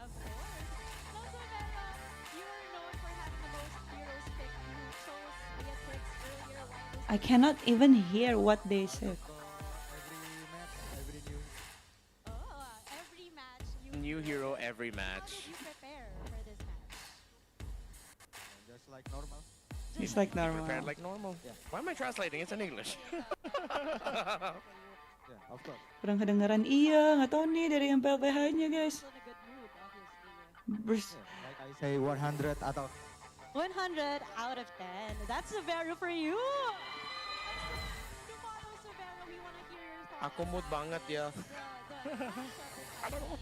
Of course. So, Savera, you are known for having the most heroes pick. You chose Beatrix earlier. Why this? I cannot even hear what they said. Every match you New hero every prepare for this match? Just like normal. It's like normal. Prepared like normal. Yeah. Why am I translating? It's in English. Yeah, of course. Kurang kedengeran iya, nggak tahu nih dari MPLTH-nya guys. Still in a good mood, obviously. Bers Yeah, like I say 100 out of 100 out of 10. That's Severo for you. Tomorrow, Severo, we want to hear your thoughts. Ako mood banget ya. I don't know.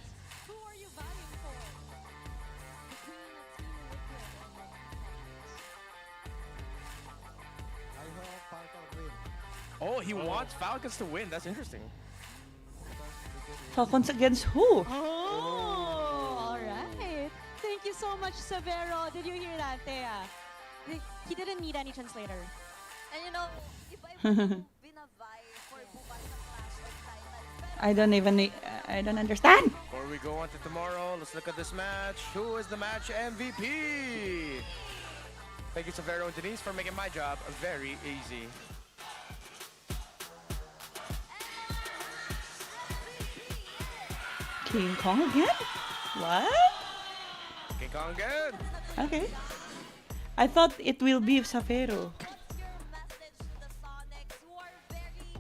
Who are you vying for? Between Team Liquid and I hope Falcon win. Oh, he wants Falcons to win. That's interesting. Falcons against who? Oh, all right. Thank you so much, Severo. Did you hear that, Thea? He didn't need any translator. And you know, if I were to binabay for bukas na Clash of Titans, I don't understand. Before we go on to tomorrow, let's look at this match. Who is the match MVP? Thank you, Severo and Denise, for making my job very easy. King Kong again? What? King Kong again. Okay. I thought it will be Savero, what's your message to the Sonics who are very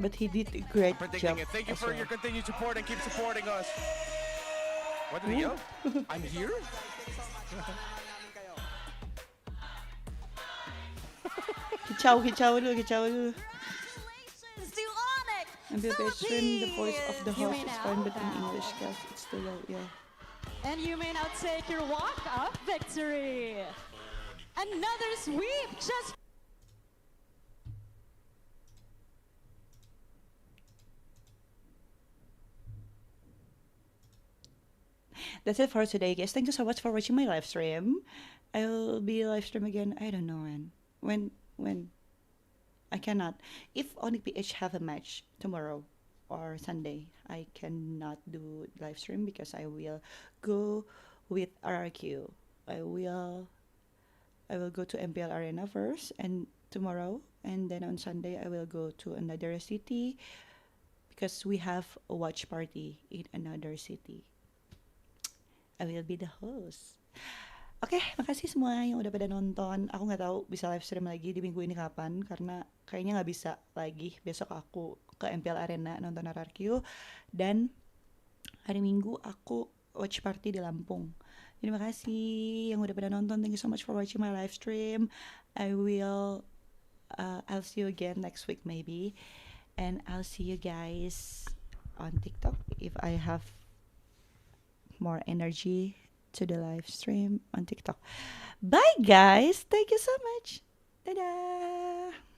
but he did a great Predicting job. it. Thank you as for well. your continued support and keep supporting us. What did he yell? I'm here? Kichaw dulu. Congratulations to ONIC! And the best friend, the voice of the You host may is now fine, but in bow. English, guys, it's too low, yeah. And you may now take your walk-up victory. Another sweep just That's it for today, guys. Thank you so much for watching my live stream. I'll be live stream again. I don't know when. When? I cannot. If ONIC PH have a match tomorrow or Sunday, I cannot do live stream because I will go with RRQ. I will go to MPL Arena first and tomorrow, and then on Sunday I will go to another city because we have a watch party in another city. I will be the host. Oke, makasih semua yang udah pada nonton. Aku nggak tahu bisa live stream lagi di minggu ini kapan, karena kayaknya nggak bisa lagi. Besok aku ke MPL Arena nonton RRQ, dan hari Minggu aku watch party di Lampung. Terima kasih yang udah pada nonton. Thank you so much for watching my live stream. I'll see you again next week maybe, and I'll see you guys on TikTok if I have more energy to the live stream on TikTok. Bye guys. Thank you so much. Dadah.